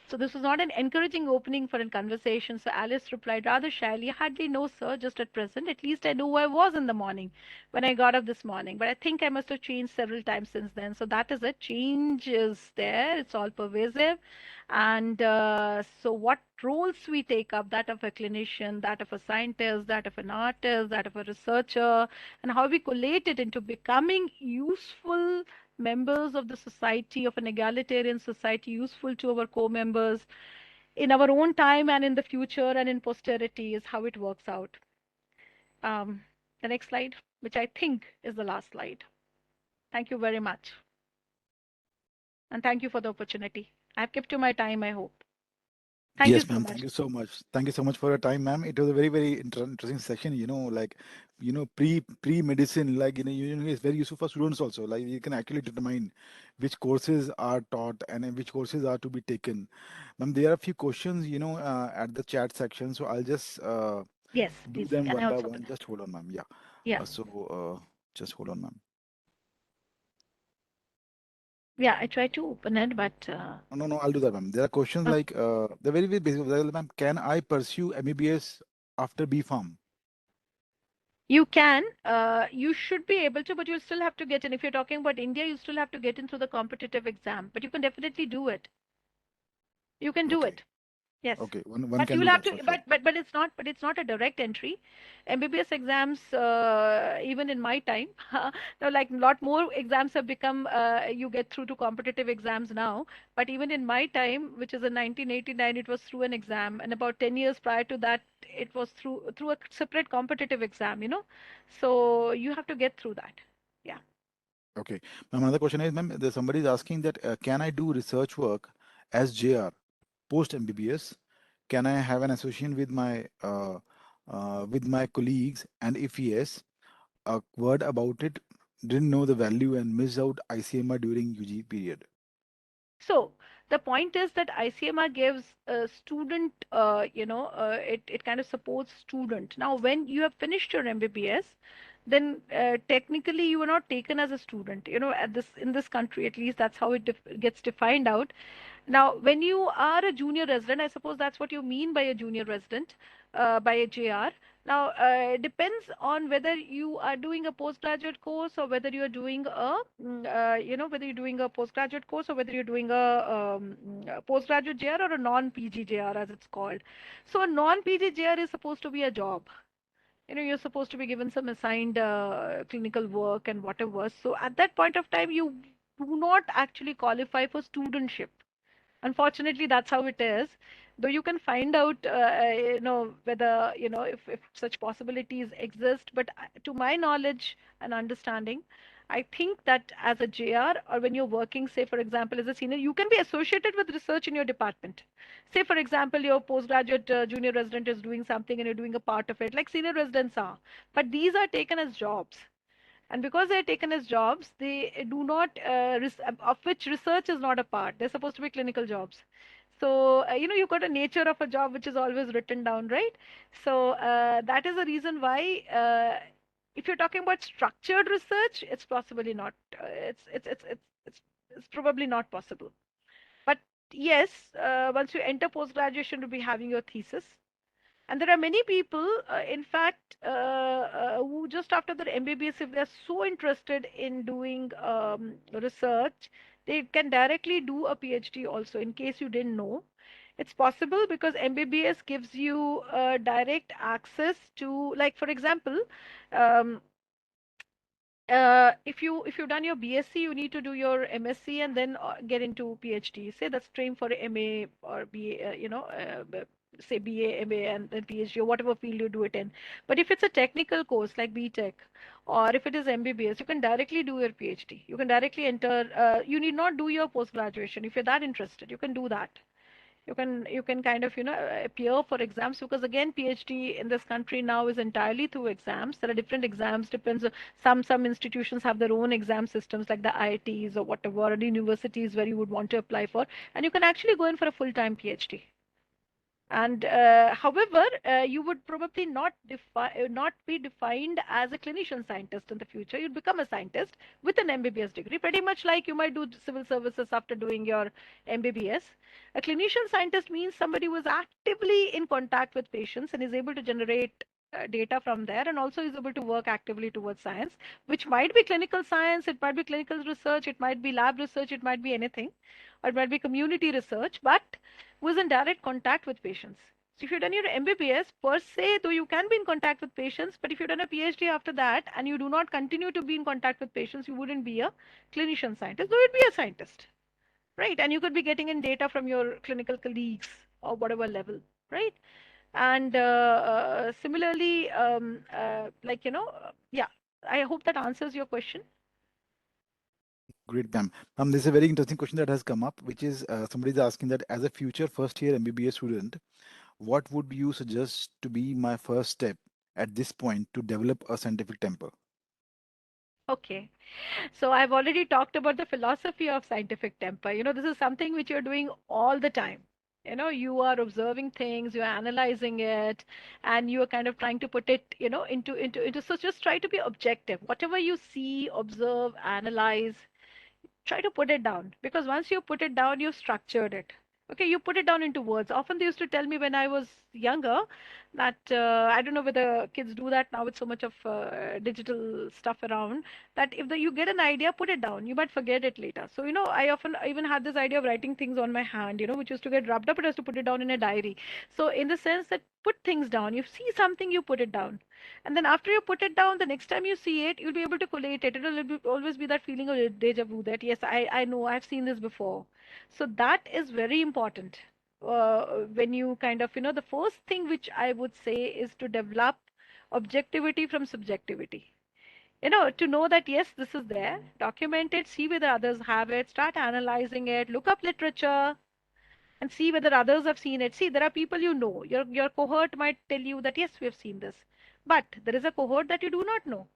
S2: So this was not an encouraging opening for a conversation. So Alice replied rather shyly, hardly no, sir, just at present. At least I know who I was in the morning when I got up this morning. But I think I must have changed several times since then. So that is it. Change is there. It's all pervasive. And so what roles we take up, that of a clinician, that of a scientist, that of an artist, that of a researcher, and how we collate it into becoming useful members of the society, of an egalitarian society, useful to our co-members in our own time and in the future and in posterity, is how it works out. Um, the next slide, which I think is the last slide. Thank you very much. And thank you for the opportunity. I've kept to my time, I hope. Thank you
S1: Yes,
S2: so
S1: ma'am.
S2: much.
S1: Thank you so much. Thank you so much for your time, ma'am. It was a very, very interesting session. Like, pre medicine, like, it's very useful for students also. Like, you can actually determine which courses are taught and which courses are to be taken. Ma'am, there are a few questions, at the chat section. So I'll just
S2: Yes,
S1: do
S2: please.
S1: them
S2: Can I
S1: one by
S2: also open
S1: one.
S2: it?
S1: Just hold on, ma'am. Yeah.
S2: Yeah.
S1: Just hold on, ma'am.
S2: Yeah, I tried to open it, but
S1: No, no, no, I'll do that, ma'am. There are questions
S2: okay.
S1: like, they're very, very basic. Ma'am, can I pursue MBBS after B Farm?
S2: You can, you should be able to, but you'll still have to get in. If you're talking about India, you still have to get in through the competitive exam, but you can definitely do it. You can do
S1: Okay.
S2: it. Yes.
S1: Okay. One
S2: But
S1: can
S2: you'll
S1: do
S2: have
S1: that
S2: to,
S1: for sure.
S2: but it's not a direct entry. MBBS exams, even in my time, now like a lot more exams have become, you get through to competitive exams now. But even in my time, which is in 1989, it was through an exam, and about 10 years prior to that, it was through a separate competitive exam. So you have to get through that. Yeah.
S1: Okay. Ma'am, another question is, ma'am, there's somebody is asking that can I do research work as JR post MBBS? Can I have an association with my colleagues? And if yes, a word about it. Didn't know the value and missed out ICMR during UG period.
S2: So the point is that ICMR gives a student, it kind of supports student. Now, when you have finished your MBBS, then technically you are not taken as a student. At this in this country, at least that's how it gets defined out. Now, when you are a junior resident, I suppose that's what you mean by a junior resident, by a JR. Now, it depends on whether you are doing a postgraduate course or whether you are doing whether you're doing a postgraduate course or whether you're doing a postgraduate JR or a non-PG JR as it's called. So, a non-PG JR is supposed to be a job. You're supposed to be given some assigned clinical work and whatever. So, at that point of time, you do not actually qualify for studentship. Unfortunately, that's how it is. Though you can find out, whether, if such possibilities exist. But to my knowledge and understanding, I think that as a JR or when you're working, say, for example, as a senior, you can be associated with research in your department. Say, for example, your postgraduate junior resident is doing something and you're doing a part of it, like senior residents are. But these are taken as jobs. And because they're taken as jobs, they do not, of which research is not a part. They're supposed to be clinical jobs. So, you've got a nature of a job which is always written down, right? So, that is the reason why, if you're talking about structured research, it's possibly not, it's probably not possible. But yes, once you enter post graduation, you'll be having your thesis, and there are many people, in fact, who just after their MBBS, if they're so interested in doing research, they can directly do a PhD also. In case you didn't know, it's possible because MBBS gives you direct access to, like, for example, um, if you've done your BSc, you need to do your MSc and then get into PhD. Say that's train for MA or BA, say BA, MA, and then PhD or whatever field you do it in. But if it's a technical course like BTech, or if it is MBBS, you can directly do your PhD. You can directly enter. You need not do your post graduation. If you're that interested, you can do that. You can kind of appear for exams, because again PhD in this country now is entirely through exams. There are different exams, depends some institutions have their own exam systems like the IITs or whatever, or the universities where you would want to apply for, and you can actually go in for a full-time PhD. And however, you would probably not be defined as a clinician scientist in the future. You'd become a scientist with an MBBS degree, pretty much like you might do civil services after doing your MBBS. A clinician scientist means somebody who is actively in contact with patients and is able to generate data from there, and also is able to work actively towards science, which might be clinical science, it might be clinical research, it might be lab research, it might be anything, or it might be community research, but who is in direct contact with patients. So if you've done your MBBS per se, though you can be in contact with patients, but if you've done a PhD after that and you do not continue to be in contact with patients, you wouldn't be a clinician scientist, though you'd be a scientist, right? And you could be getting in data from your clinical colleagues or whatever level, right? And similarly, yeah, I hope that answers your question.
S1: Great, ma'am. Ma'am, this is a very interesting question that has come up, which is somebody is asking that as a future first year MBBS student, what would you suggest to be my first step at this point to develop a scientific temper?
S2: Okay. So I've already talked about the philosophy of scientific temper. This is something which you're doing all the time. You are observing things, you're analyzing it, and you are kind of trying to put it, into. So just try to be objective. Whatever you see, observe, analyze, try to put it down. Because once you put it down, you've structured it. Okay, you put it down into words. Often they used to tell me when I was younger that I don't know whether kids do that now with so much of digital stuff around, that if you get an idea, put it down. You might forget it later. So, I often even had this idea of writing things on my hand, which used to get rubbed up, but I used to put it down in a diary. So, in the sense that put things down, you see something, you put it down. And then after you put it down, the next time you see it, you'll be able to collate it. Always be that feeling of deja vu that, yes, I know, I've seen this before. So that is very important. When you kind of, the first thing which I would say is to develop objectivity from subjectivity. To know that, yes, this is there, document it, see whether others have it, start analyzing it, look up literature, and see whether others have seen it. See, there are people your cohort might tell you that, yes, we have seen this. But there is a cohort that you do not know.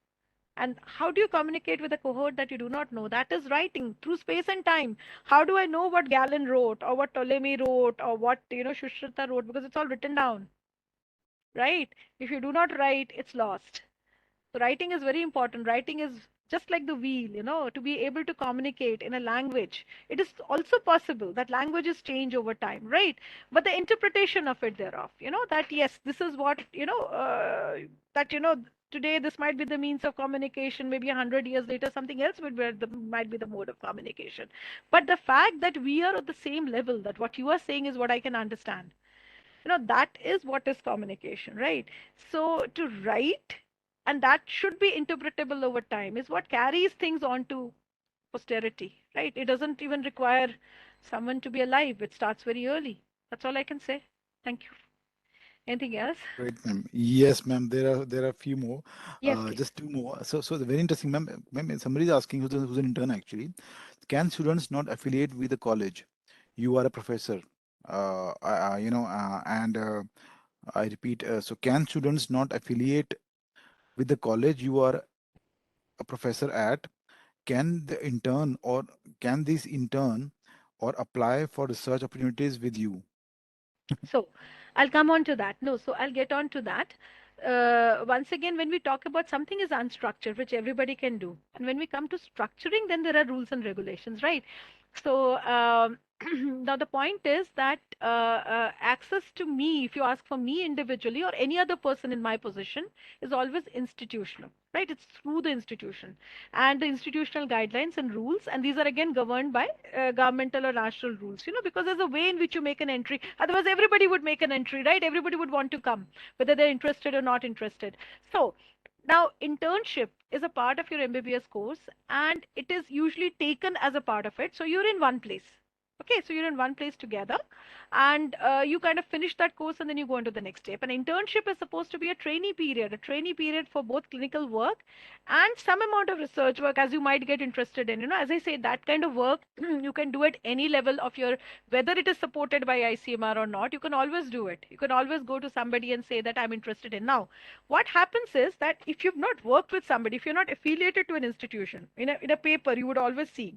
S2: And how do you communicate with a cohort that you do not know? That is writing through space and time. How do I know what Galen wrote or what Ptolemy wrote or what, Shushruta wrote? Because it's all written down, right? If you do not write, it's lost. So writing is very important. Writing is just like the wheel, to be able to communicate in a language. It is also possible that languages change over time, right? But the interpretation of it thereof, that yes, this is what, that, today this might be the means of communication, maybe 100 years later, something else might be the mode of communication. But the fact that we are at the same level, that what you are saying is what I can understand, that is what is communication, right? So to write, and that should be interpretable over time, is what carries things on to posterity, right? It doesn't even require someone to be alive. It starts very early. That's all I can say. Thank you. Anything else?
S1: Great, ma'am. Yes, ma'am. There are a few more.
S2: Yes, please.
S1: Just two more. So the very interesting, ma'am. Ma'am, somebody is asking who's an intern actually. Can students not affiliate with the college? You are a professor. And I repeat. So can students not affiliate with the college you are a professor at? Can the intern or can this intern or apply for research opportunities with you?
S2: So I'll come on to that. No, so I'll get on to that. Once again, when we talk about something is unstructured, which everybody can do, and when we come to structuring, then there are rules and regulations, right? So now the point is that access to me, if you ask for me individually or any other person in my position, is always institutional, right? It's through the institution and the institutional guidelines and rules, and these are again governed by governmental or national rules, because there's a way in which you make an entry. Otherwise, everybody would make an entry, right? Everybody would want to come, whether they're interested or not interested. So now, internship is a part of your MBBS course and it is usually taken as a part of it. So you're in one place. Okay, so you're in one place together and you kind of finish that course and then you go into the next step. An internship is supposed to be a training period for both clinical work and some amount of research work as you might get interested in. As I say, that kind of work you can do at any level of your, whether it is supported by ICMR or not, you can always do it. You can always go to somebody and say that I'm interested in. Now, what happens is that if you've not worked with somebody, if you're not affiliated to an institution, in a paper, you would always see,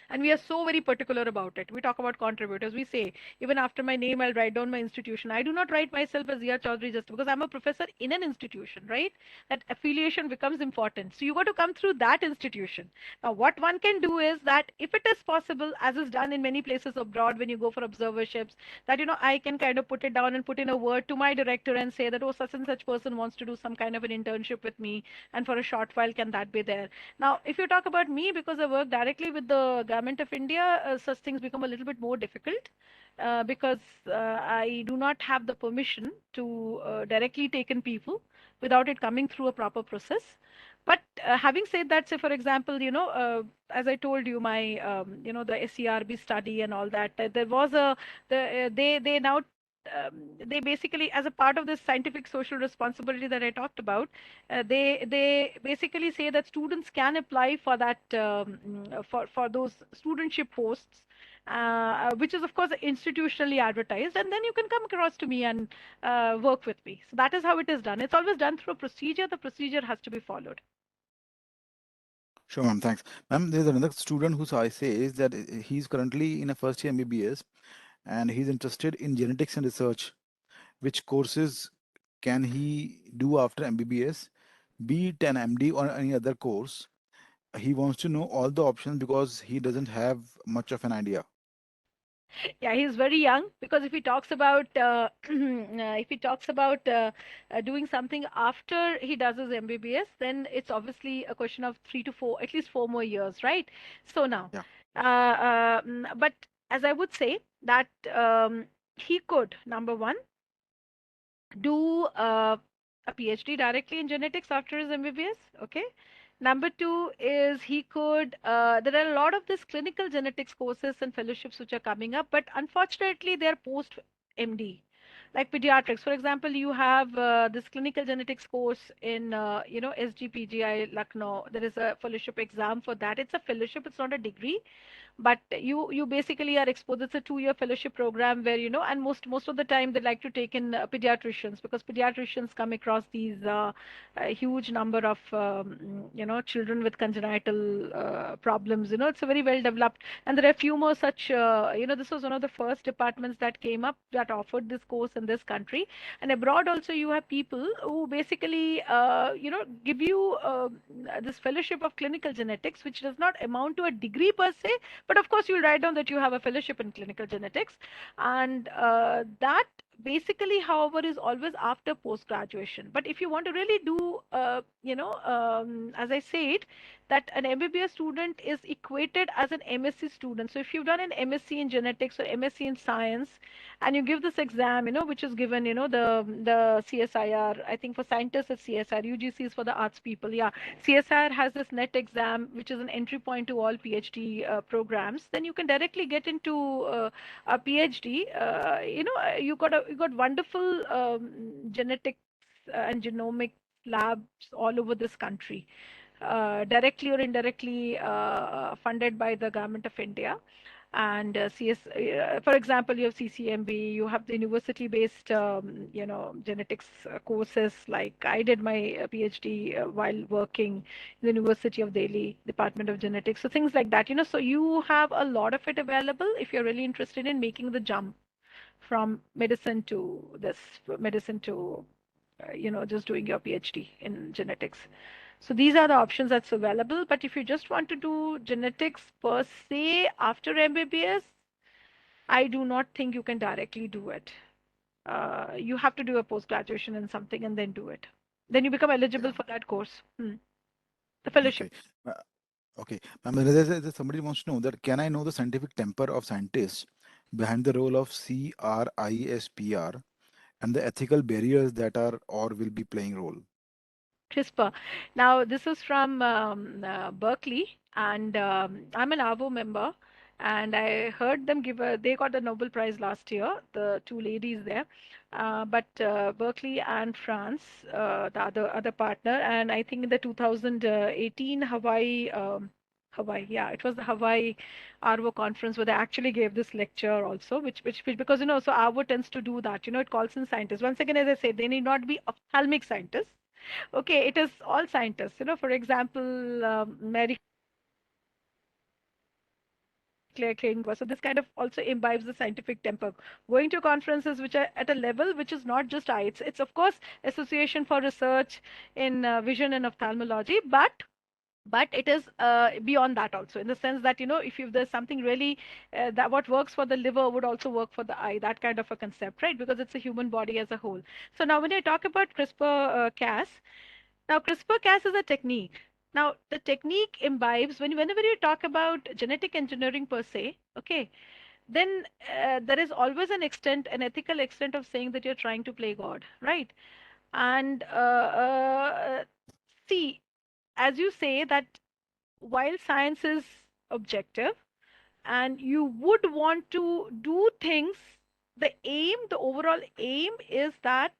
S2: and we are so very particular about it. We talk about contributors. We say, even after my name, I'll write down my institution. I do not write myself as Zia Chaudhary just because I'm a professor in an institution, right? That affiliation becomes important. So you got to come through that institution. Now, what one can do is that if it is possible, as is done in many places abroad when you go for observerships, that, I can kind of put it down and put in a word to my director and say that, oh, such and such person wants to do some kind of an internship with me. And for a short while, can that be there? Now, if you talk about me, because I work directly with the government of India, such things become a little bit more difficult because I do not have the permission to directly take in people without it coming through a proper process. But having said that, say for example, as I told you, my the SERB study and all that, there was they now they basically, as a part of this scientific social responsibility that I talked about, they basically say that students can apply for that for those studentship posts, which is of course institutionally advertised, and then you can come across to me and work with me. So that is how it is done. It's always done through a procedure. The procedure has to be followed.
S1: Sure, ma'am. Thanks. Ma'am, there's another student who I says that he's currently in a first year MBBS and he's interested in genetics and research. Which courses can he do after MBBS, be it an MD or any other course? He wants to know all the options because he doesn't have much of an idea.
S2: Yeah, he's very young because if he talks about if he talks about doing something after he does his MBBS, then it's obviously a question of 3 to 4, at least 4 more years, right? So now,
S1: Yeah,
S2: but as I would say that he could, number one, do a PhD directly in genetics after his MBBS. Okay. Number two is he could, there are a lot of these clinical genetics courses and fellowships which are coming up, but unfortunately they're post MD. Like pediatrics, for example, you have this clinical genetics course in, SGPGI Lucknow. There is a fellowship exam for that. It's a fellowship, it's not a degree, but you basically are exposed. It's a 2-year fellowship program where, and most of the time they like to take in pediatricians, because pediatricians come across these a huge number of children with congenital problems. It's a very well developed, and there are a few more such. This was one of the first departments that came up that offered this course in this country. And abroad also you have people who basically give you this fellowship of clinical genetics, which does not amount to a degree per se, but of course, you'll write down that you have a fellowship in clinical genetics. And that basically, however, is always after post graduation. But if you want to really do, as I said, that an MBBS student is equated as an MSc student. So if you've done an MSc in genetics or MSc in science, and you give this exam, which is given, the CSIR, I think for scientists it's CSIR, UGC is for the arts people. Yeah, CSIR has this NET exam, which is an entry point to all PhD programs. Then you can directly get into a PhD. You got wonderful genetics and genomics labs all over this country, directly or indirectly funded by the government of India. And for example, you have CCMB, you have the university-based, genetics courses. Like I did my PhD while working in the University of Delhi, Department of Genetics. So things like that. So you have a lot of it available if you're really interested in making the jump from medicine to, just doing your PhD in genetics. So these are the options that's available. But if you just want to do genetics per se after MBBS, I do not think you can directly do it. You have to do a post graduation in something and then do it. Then you become eligible
S1: yeah.
S2: for that course, the fellowship.
S1: Okay. Uh, okay. Ma'am, there's somebody wants to know that can I know the scientific temper of scientists behind the role of CRISPR and the ethical barriers that are or will be playing role?
S2: CRISPR. Now, this is from Berkeley, and I'm an AVO member. And I heard them they got the Nobel Prize last year, the two ladies there. But Berkeley and France, the other partner, and I think in the 2018 Hawaii, yeah, it was the Hawaii ARVO conference where they actually gave this lecture also, which because so ARVO tends to do that, it calls in scientists. Once again, as I said, they need not be ophthalmic scientists. Okay, it is all scientists. For example, Mary Claire King was. So this kind of also imbibes the scientific temper. Going to conferences which are at a level which is not just I. It's of course Association for Research in Vision and Ophthalmology, but it is beyond that also, in the sense that if there's something really that what works for the liver would also work for the eye, that kind of a concept, right? Because it's a human body as a whole. So now when I talk about CRISPR-Cas, now CRISPR-Cas is a technique. Now the technique imbibes, whenever you talk about genetic engineering per se, okay, then there is always an ethical extent of saying that you're trying to play God, right? And see, as you say that while science is objective and you would want to do things, the overall aim is that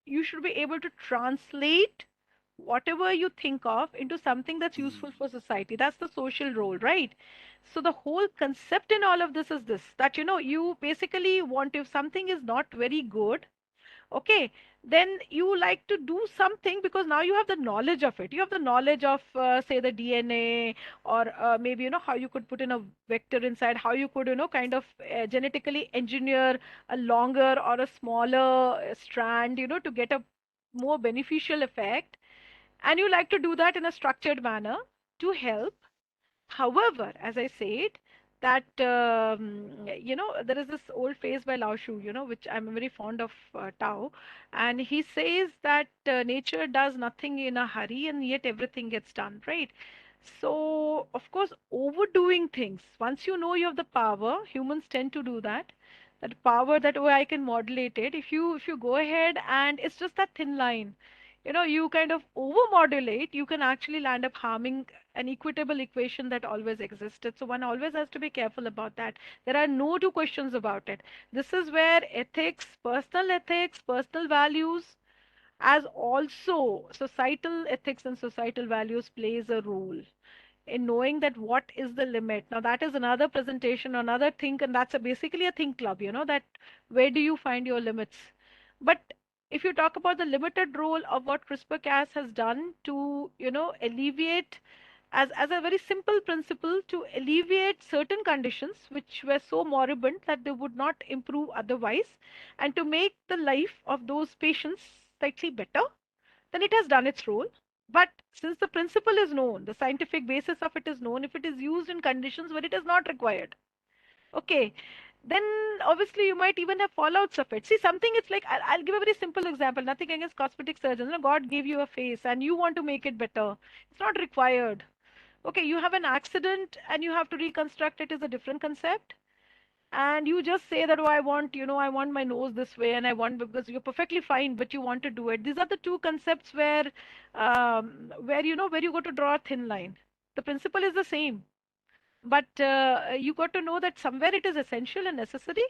S2: you should be able to translate whatever you think of into something that's useful
S1: Mm,
S2: for society. That's the social role, right? So the whole concept in all of this is this, that you basically want, if something is not very good, okay, then you like to do something because now you have the knowledge of it. You have the knowledge of say the DNA, or maybe how you could put in a vector inside, how you could kind of genetically engineer a longer or a smaller strand, to get a more beneficial effect. And you like to do that in a structured manner to help. However, as I said, that there is this old phrase by Lao Shu, which I'm very fond of, Tao, and he says that nature does nothing in a hurry, and yet everything gets done, right? So, of course, overdoing things. Once you know you have the power, humans tend to do that. That power that, oh, I can modulate it. If you go ahead and it's just that thin line, you kind of over modulate, you can actually land up harming an equitable equation that always existed. So one always has to be careful about that. There are no two questions about it. This is where ethics, personal values, as also societal ethics and societal values plays a role in knowing that what is the limit. Now that is another presentation, another thing, and that's basically a think club, that where do you find your limits. But if you talk about the limited role of what CRISPR-Cas has done to, alleviate, as a very simple principle, to alleviate certain conditions which were so moribund that they would not improve otherwise, and to make the life of those patients slightly better, then it has done its role. But since the principle is known, the scientific basis of it is known, if it is used in conditions where it is not required, okay, then obviously you might even have fallouts of it. See, something, it's like, I'll give a very simple example, nothing against cosmetic surgeons. God gave you a face and you want to make it better. It's not required. Okay, you have an accident and you have to reconstruct it is a different concept. And you just say that, oh, I want my nose this way, and I want, because you're perfectly fine, but you want to do it. These are the two concepts where you got to draw a thin line. The principle is the same, but you got to know that somewhere it is essential and necessary,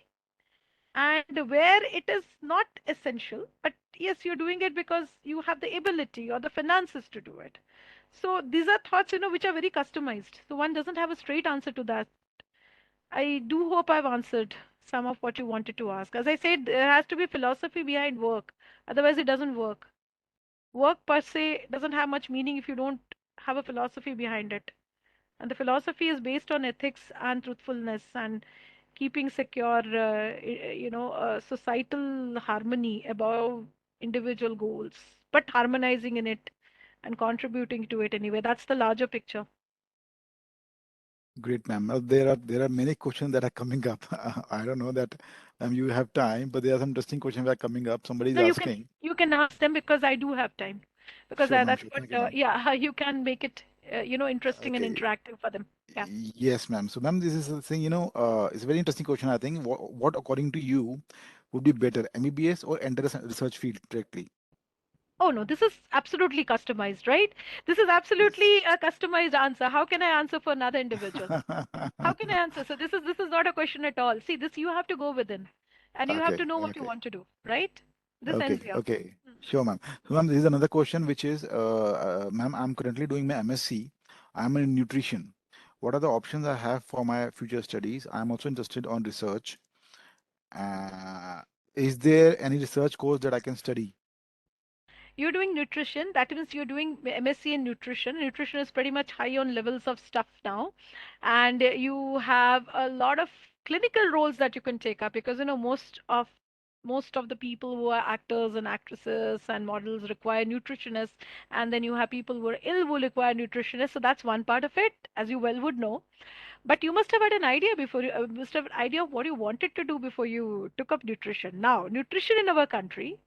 S2: and where it is not essential, but yes, you're doing it because you have the ability or the finances to do it. So these are thoughts, which are very customized. So one doesn't have a straight answer to that. I do hope I've answered some of what you wanted to ask. As I said, there has to be philosophy behind work. Otherwise, it doesn't work. Work per se doesn't have much meaning if you don't have a philosophy behind it. And the philosophy is based on ethics and truthfulness and keeping secure, societal harmony above individual goals, but harmonizing in it and contributing to it anyway. That's the larger picture.
S1: Great, ma'am. There are many questions that are coming up. I don't know that you have time, but there are some interesting questions that are coming up. Somebody is
S2: No,
S1: asking.
S2: you can ask them because I do have time. Because
S1: Sure, ma'am.
S2: that's
S1: Sure.
S2: what,
S1: Thank you, ma'am.
S2: yeah, you can make it, interesting and
S1: Okay.
S2: interactive for them. Yeah.
S1: Yes, ma'am. So, ma'am, this is the thing. It's a very interesting question. I think what according to you would be better, MBBS or enter a research field directly?
S2: Oh no, this is absolutely customized, right? This is
S1: Yes.
S2: absolutely a customized answer. How can I answer for another individual? How can I answer? So this is not a question at all. See, this you have to go within, and you have
S1: Okay.
S2: to know what you
S1: Okay.
S2: want to do, right? This ends
S1: Okay.
S2: here.
S1: Okay.
S2: Hmm.
S1: Sure, ma'am. So, ma'am, this is another question, which is, ma'am, I'm currently doing my MSc. I'm in nutrition. What are the options I have for my future studies? I'm also interested on research. Uh, is there any research course that I can study?
S2: You're doing nutrition, that means you're doing MSc in nutrition. Nutrition is pretty much high on levels of stuff now, and you have a lot of clinical roles that you can take up, because most of the people who are actors and actresses and models require nutritionists, and then you have people who are ill who require nutritionists. So that's one part of it, as you well would know. But you must have had an idea before you must have an idea of what you wanted to do before you took up nutrition. Now, nutrition in our country,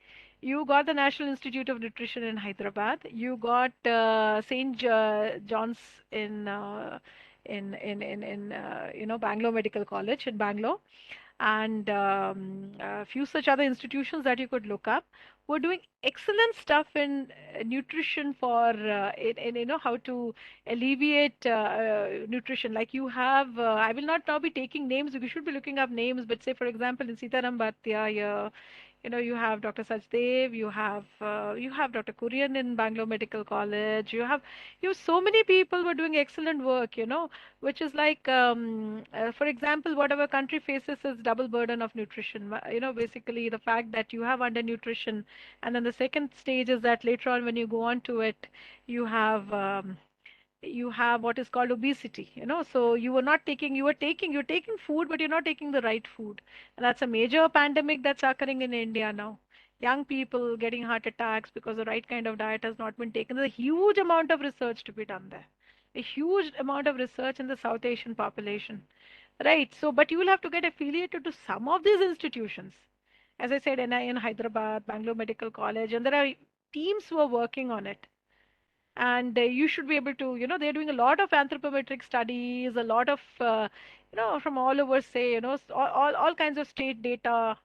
S2: you got the National Institute of Nutrition in Hyderabad. You got John's in Bangalore Medical College in Bangalore, and a few such other institutions that you could look up, who are doing excellent stuff in nutrition for how to alleviate nutrition. Like you have, I will not now be taking names. We should be looking up names, but say for example in Sitaram Bhatia, you have Dr. Sajdev, you have Dr. Kurian in Bangalore Medical College. You have so many people who are doing excellent work, which is like, for example, what our country faces is double burden of nutrition. Basically the fact that you have undernutrition, and then the second stage is that later on when you go on to it, you have what is called obesity. So you're taking food, but you're not taking the right food, and that's a major pandemic that's occurring in India now. Young people getting heart attacks because the right kind of diet has not been taken. There's a huge amount of research to be done there, a huge amount of research in the South Asian population. right? So, but you will have to get affiliated to some of these institutions. As I said, NI in Hyderabad, Bangalore Medical College, and there are teams who are working on it. And you should be able to, they're doing a lot of anthropometric studies, a lot of, from all over, say, all kinds of state data.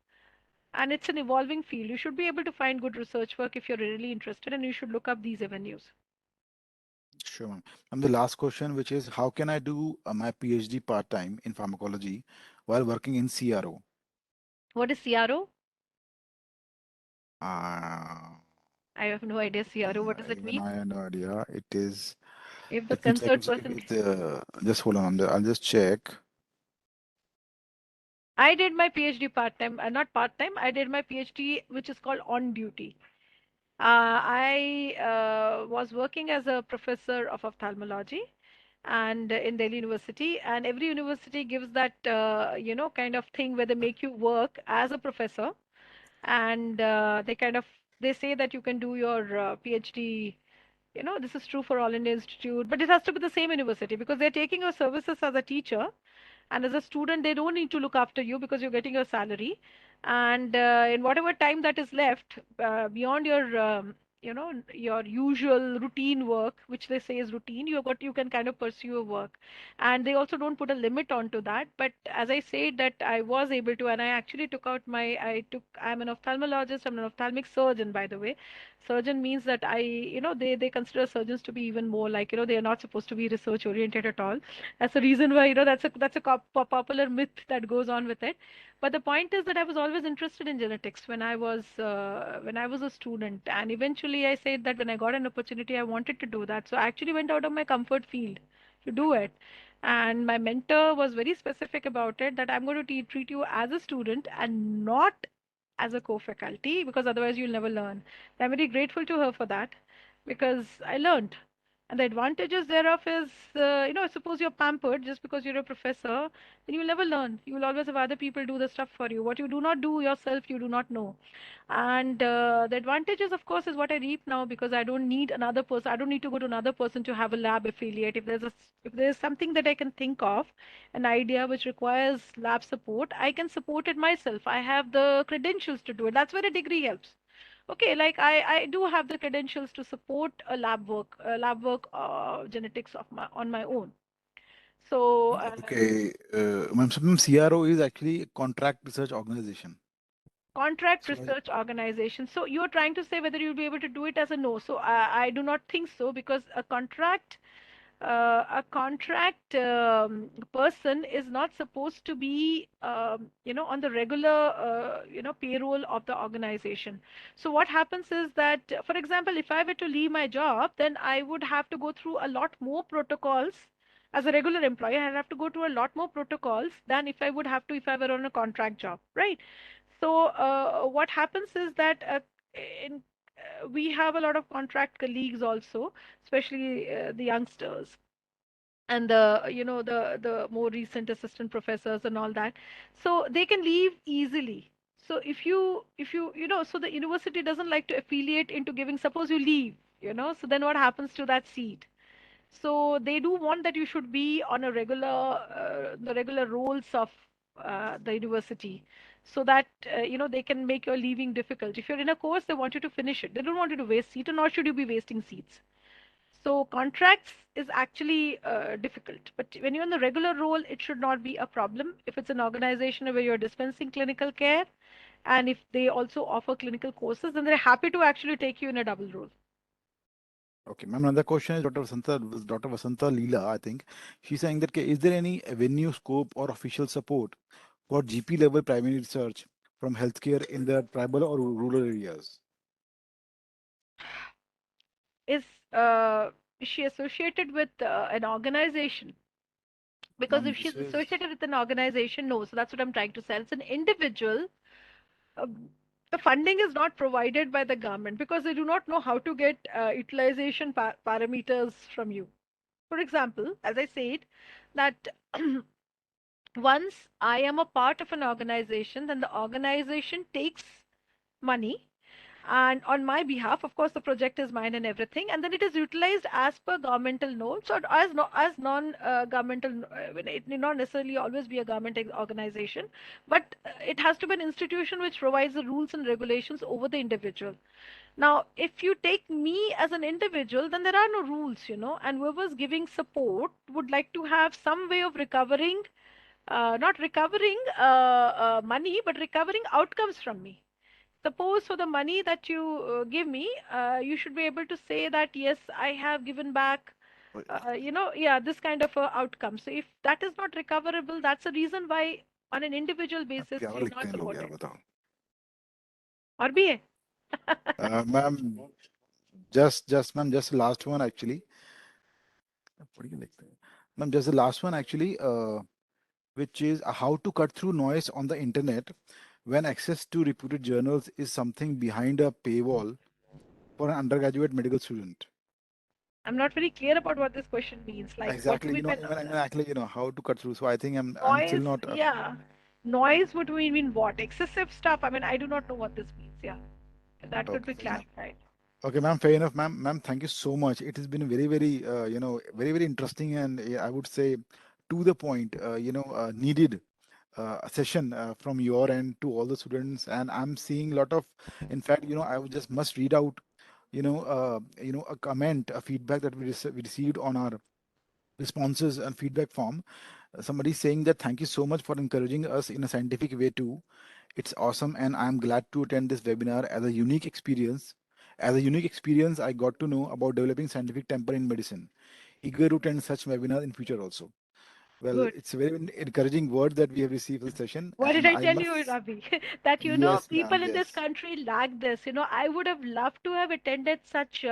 S2: And it's an evolving field. You should be able to find good research work if you're really interested, and you should look up these avenues.
S1: Sure, ma'am. And the last question, which is, how can I do my PhD part time in pharmacology while working in CRO?
S2: What is CRO?
S1: Uh,
S2: I have no idea. CRO, what does it
S1: even
S2: mean?
S1: I have no idea. It is.
S2: If the
S1: Let me check.
S2: concerned person.
S1: If just hold on. I'll just check.
S2: I did my PhD part time, not part time. I did my PhD, which is called on duty. I was working as a professor of ophthalmology and in Delhi University, and every university gives that kind of thing where they make you work as a professor, and they say that you can do your PhD. This is true for All India Institute, but it has to be the same university because they're taking your services as a teacher, and as a student they don't need to look after you because you're getting your salary. And in whatever time that is left beyond your your usual routine work, which they say is routine, you can kind of pursue your work. And they also don't put a limit onto that. But as I said, that I was able to, and I actually took out I'm an ophthalmologist, I'm an ophthalmic surgeon, by the way. Surgeon means that they consider surgeons to be even more like, they are not supposed to be research oriented at all. That's the reason why, that's a popular myth that goes on with it. But the point is that I was always interested in genetics when I was a student, and eventually I said that when I got an opportunity, I wanted to do that. So I actually went out of my comfort field to do it. And my mentor was very specific about it, that I'm going to treat you as a student and not as a co-faculty, because otherwise you'll never learn. I'm very grateful to her for that, because I learned. And the advantages thereof is, suppose you're pampered just because you're a professor, then you'll never learn. You will always have other people do the stuff for you. What you do not do yourself, you do not know. And the advantages, of course, is what I reap now, because I don't need another person. I don't need to go to another person to have a lab affiliate. If there's something that I can think of, an idea which requires lab support, I can support it myself. I have the credentials to do it. That's where a degree helps. Okay, like I do have the credentials to support a lab work genetics on my own. So
S1: Okay, ma'am, so ma'am, CRO is actually a contract research organization.
S2: contract
S1: So
S2: research organization. So you're trying to say whether you'll be able to do it as a no. So I do not think so, because a contract person is not supposed to be on the regular payroll of the organization. So what happens is that, for example, if I were to leave my job, then I would have to go through a lot more protocols. As a regular employee, I'd have to go through a lot more protocols than if I would have to if I were on a contract job, right? So what happens is that in we have a lot of contract colleagues also, especially the youngsters, and the more recent assistant professors and all that. So they can leave easily. So if you so the university doesn't like to affiliate into giving. Suppose you leave, so then what happens to that seat? So they do want that you should be on a the regular roles of the university, so that they can make your leaving difficult. If you're in a course, they want you to finish it. They don't want you to waste seat, and nor should you be wasting seats. So contracts is actually difficult, but when you're in the regular role, it should not be a problem. If it's an organization where you're dispensing clinical care, and if they also offer clinical courses, then they're happy to actually take you in a double role.
S1: okay, ma'am, another question is Dr. Vasanta Leela, I think. She's saying that, is there any venue, scope, or official support for GP level primary research from healthcare in the tribal or rural areas?
S2: Is she associated with an organization? Because
S1: Ma'am,
S2: if
S1: this
S2: she's
S1: is
S2: associated with an organization, no. So that's what I'm trying to say. It's an individual. Uh, the funding is not provided by the government because they do not know how to get utilization parameters from you. For example, as I said, that once I am a part of an organization, then the organization takes money, and on my behalf, of course, the project is mine and everything, and then it is utilized as per governmental norms or as no, as non governmental. It need not necessarily always be a government organization, but it has to be an institution which provides the rules and regulations over the individual. Now, if you take me as an individual, then there are no rules, and whoever's giving support would like to have some way of recovering, not recovering money, but recovering outcomes from me. Suppose for the money that you give me, you should be able to say that, yes, I have given back, yeah, this kind of outcome. So if that is not recoverable, that's a reason why on an individual basis
S1: क्या
S2: you're
S1: लिखते
S2: not
S1: हैं लोग यार
S2: supported.
S1: बताओ.
S2: और भी है.
S1: Ma'am, just ma'am, just the last one actually. what do you लिखते हैं? Ma'am, just the last one actually, which is how to cut through noise on the internet when access to reputed journals is something behind a paywall for an undergraduate medical student.
S2: I'm not very clear about what this question means. Like, what do
S1: Exactly,
S2: we mean?
S1: even actually, how to cut through. So I think I'm still
S2: Noise,
S1: not.
S2: yeah. Noise would mean what? Excessive stuff. I mean, I do not know what this means. Yeah, that could
S1: Okay,
S2: be
S1: fair enough.
S2: clarified.
S1: Okay, ma'am, fair enough, ma'am. Ma'am, thank you so much. It has been very, very, very interesting and I would say to the point, needed session from your end to all the students. And I'm seeing a lot of, in fact, I would just must read out, a comment, a feedback that we received on our responses and feedback form. Somebody saying that thank you so much for encouraging us in a scientific way too. It's awesome, and I'm glad to attend this webinar as a unique experience. As a unique experience, I got to know about developing scientific temper in medicine. Eager to attend such webinar in future also. Well,
S2: Good.
S1: it's a very encouraging word that we have received for the session,
S2: What did
S1: and
S2: I
S1: I
S2: tell you,
S1: must.
S2: Ravi? That,
S1: Yes, ma'am.
S2: people in this
S1: Yes.
S2: country lack this. I would have loved to have attended such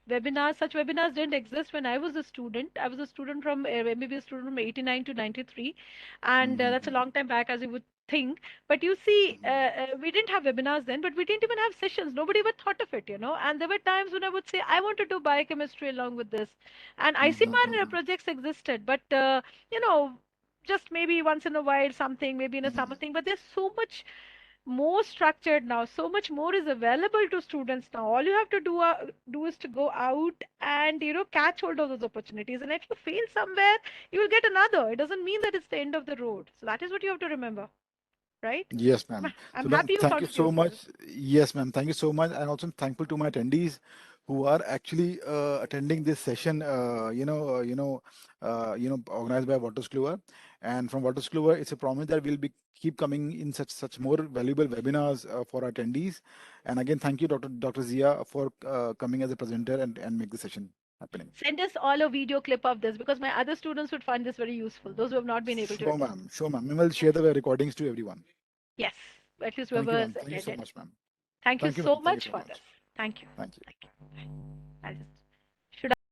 S2: webinars. Such webinars didn't exist when I was a student. I was a student from MBBS student from 89 to 93, and that's a
S1: Mm-hmm.
S2: long time back, as you would think. But you see,
S1: Mm-hmm.
S2: we didn't have webinars then, but we didn't even have sessions. Nobody ever thought of it. And there were times when I would say, I want to do biochemistry along with this, and ICMR
S1: Mm-hmm.
S2: projects existed, but you know just maybe once in a while something, maybe in a summer
S1: Mm-hmm.
S2: thing, but there's so much more structured now, so much more is available to students now. All you have to do is to go out and catch hold of those opportunities, and if you fail somewhere, you will get another. It doesn't mean that it's the end of the road. So that is what you have to remember, right?
S1: Yes,
S2: i'm,
S1: ma'am.
S2: I'm
S1: So, ma'am,
S2: happy you
S1: thank you so
S2: contributed.
S1: much. Yes, ma'am. Thank you so much. And also, I'm thankful to my attendees who are actually attending this session. Organized by Waters Clover. And from Waters Clover, it's a promise that we'll be keep coming in such more valuable webinars for our attendees. And again, thank you, Dr. Zia, for coming as a presenter and make the session happening.
S2: Send us all a video clip of this, because my other students would find this very useful, those who have not been able to
S1: Sure,
S2: attend.
S1: ma'am. Sure, ma'am. We will share the recordings to everyone.
S2: Yes, at least
S1: Thank you,
S2: whoever
S1: ma'am.
S2: has
S1: Thank you so
S2: attended.
S1: much, ma'am.
S2: Thank you
S1: Thank you,
S2: so
S1: ma'am. Thank you
S2: much
S1: so
S2: for this.
S1: much.
S2: Thank you.
S1: Thank you.
S2: Thank you. I'll just